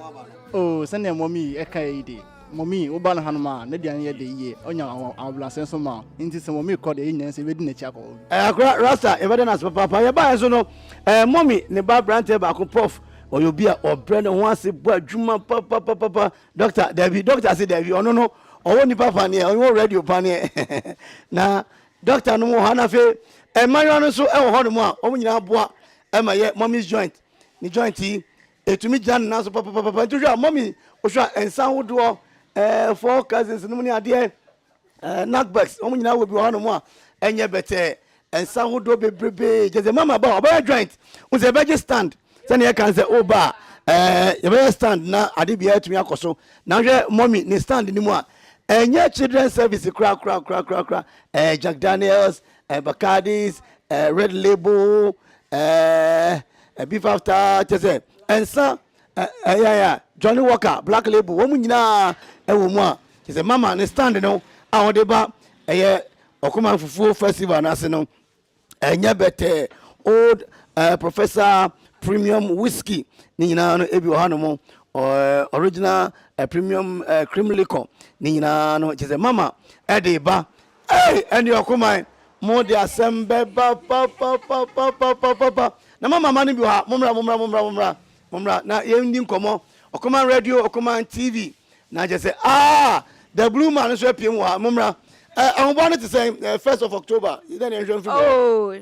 oh send them mommy e kai dey mommy wo ba na hanoma na dian ye dey ye onya ambulance so ma nti se mommy call dey nyan se we di na chia ko akra rasta e beden as papa ye ba so no mommy ne ba brante ba ko prof oyobi a obre ne ho ase bo adwuma papa doctor David doctor say David ono no owo ni papa ne owo radio pa ne na doctor no mo hana fe mayo no so e wo ho no mo a o nyina boa e ma ye mommy's joint ni joint yi etumi jan na so papa ntuja mommy o sha ensan wodo 4 cousins no ni ade knockbacks o nyina wo bi ho no mo a enye bete ensan wodo bebrebe je mama ba oba joint o se beje stand se ne kan se oba ye be stand na ade bia etumi akoso na hwe mommy ni stand ni mo a enye children service kra Jack Daniels Bacardi's Red Label beef after tese ensa Johnny Walker Black Label wo mu nyina ewo mu a tese mama ne stand no a wo de ba Okoma Fufuo festival na se no enye bete old Professor Premium Whiskey ni nyina no ebi wo hanomo original premium cream liquor ni nyina no tese mama e de ba eni Okoma mo de asembe ba pa na mama mani bi ha momra na yendi nkomo Okoma radio Okoma TV na je say the blue man so piem wa momra ahobon to say 1st of October you then enjoy film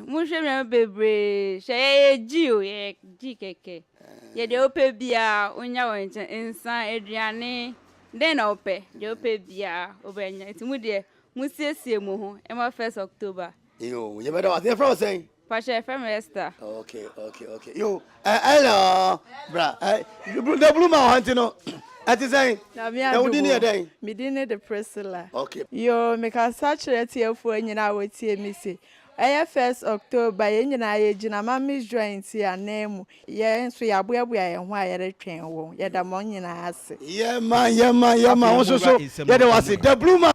mo hwe me bebre she ji o ye ji keke ye de ope bia onya won nsan aduane den na ope de ope bia obenya itimu de mu siesie mu ho e ma 1st October yo ye better what from saying Pasha FM Esther. Okay. Yo, hello, bra. The blue man hunting no. At the saying. Na me didn't the Priscilla. Okay. Yo, me can search it here for nyina we tie me say. 1st October ye nyina ye gina Mommy's joint here name. Ye nso ya boaboa ye ho aye retwen wo. Ye da mo nyina ase. Yeah man. So. Ye dey was the blue man.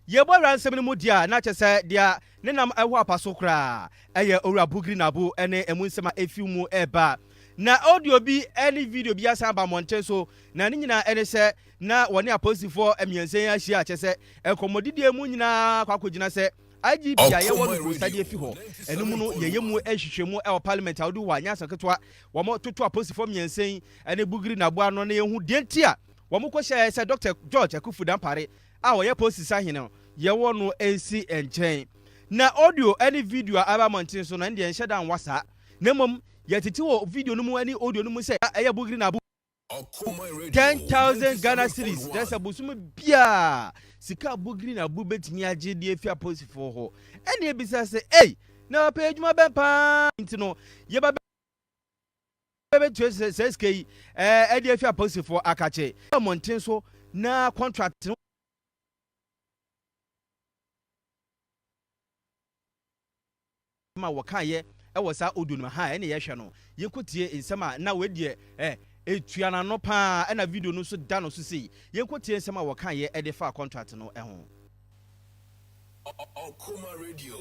Ye boy ransem no mu dia na chese dia ne nam ewo apaso kra eye owura bugri na bu ene emunsema efi mu eba na audio bi any video bi asa ba monten so na ne nyina ene se na woni aposifo emiensen ya hia chese enkomodidie mu nyina kwakogina se IGP ya ye wonu study efi ho ene mu no ye mu ehwehwemu e parliament awdu wa nya saketwa wo mo toto aposifo miensen ene bugri na bu ano na ye hu dentia wo mo ko hye se Dr. George Akuffo dampare ye posisa hene ye wono ensi enchen na audio any video aba montin so na ndie nhye dan wasa na mom ye titi wo video no mu any audio no mu se eye bugri na bu 10,000 Ghana cedis that's a busum bia sika bugri na bu betimi age die fi aposifo ho ene e bisa se na page ma be pa ntino ye ba be to SK e die fi aposifo akache montin so na contract ma wakaye e wasa odunu ha ene ye hwe no yekotie nsema na wedie etuana no pa na video no so da no so sei yekotie nsema wakaye e de fa contract no ho Okoma radio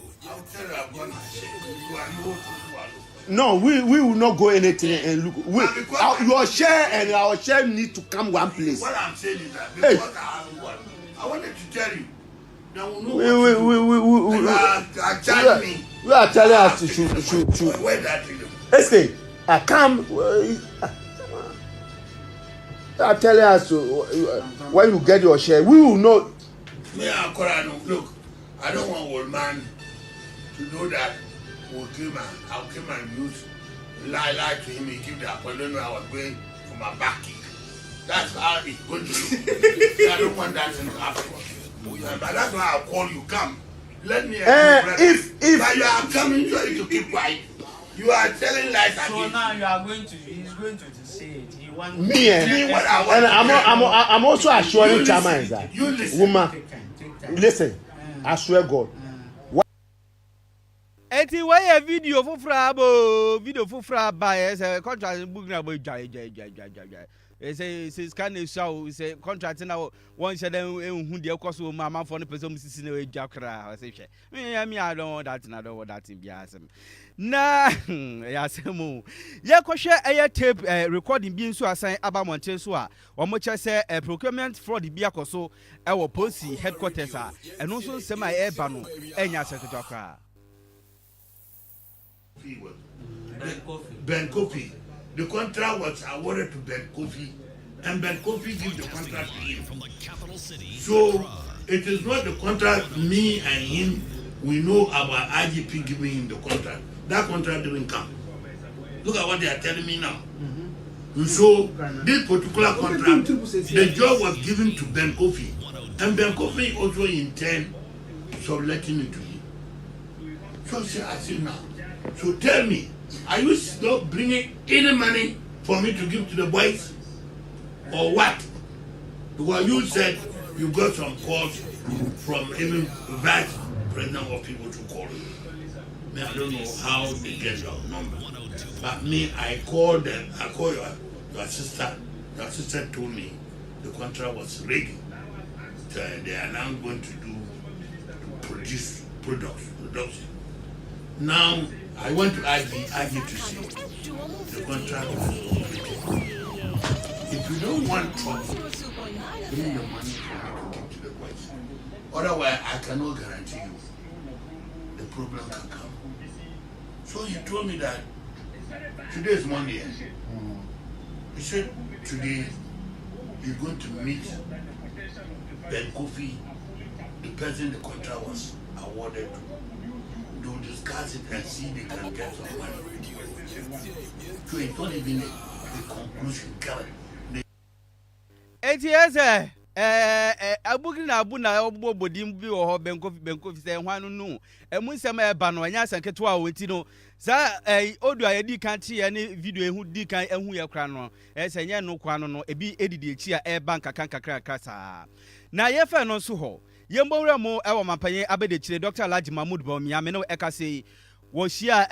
No, we will not go anything and look. Your share and our share need to come one place. What I'm saying is that because I wanted to tell you. We are telling us to shoot. Where that Let's say, I come. Are telling us to when you get your share, we will not. Look, I don't want old man to know that I'll come and use lie to him and give the appointment I was going for my back kick. That's how it's going to look. I don't want that to happen. But that's why I'll call you. Come. Let me if but you are coming to keep quiet. You are telling lies again. So now you are going to, he's going to say it. He wants me what I want. And I'm also assuring Chairman that you listen. Woman, listen, I swear God. Eti why a video for frabo, video for fraba is a contract book now boy jai. It's kind of show, it's a contract now. One said who the cost of my for the person sitting away jackra. I say, me, I don't want that, and I don't want that in Biasm. Nah, Yasemu. Yakosha air tape recording being so assigned about Montesua, or much I say a procurement for the Biacoso, our policy headquarters, and also semi air bano, and Yasaka. Ben Kofi. The contract was awarded to Ben Kofi, and Ben Kofi gave the contract to him. So it is not the contract me and him. We know about IGP giving him the contract. That contract didn't come. Look at what they are telling me now. So this particular contract, the job was given to Ben Kofi, and Ben Kofi also intend subletting it to him. So I say now. So tell me, are you still bringing any money for me to give to the boys? Or what? Because you said you got some calls from even vice president of people to call you. Me, I don't know how they get your number. But me, I called them. I called your sister. Your sister told me the contract was ready. They are now going to produce production. Now, I want to argue to see the contract was completed. If you don't want trouble, bring the money for me to give to the boys. Otherwise, I cannot guarantee you the problem can come. So he told me that today is Monday. He said today he's going to meet Ben Kofi, the person the contract was awarded to. To discuss it and see they can get some money. So it's not even the conclusion current. ATS, Abuki Abuna, Bodim, Ben Kofi, and one no, and Munsama Bano, and Yas and Ketua, Witino, Sa, Odo, I can't see any video who did and who are crano, as a yan no quano, a be edited chia air bank a canca crasa. Na yefa no suho. Yembora mo ewa mampanye abede chile Dr. Alhaji Mahmood Bomi ameno eka sei wo shia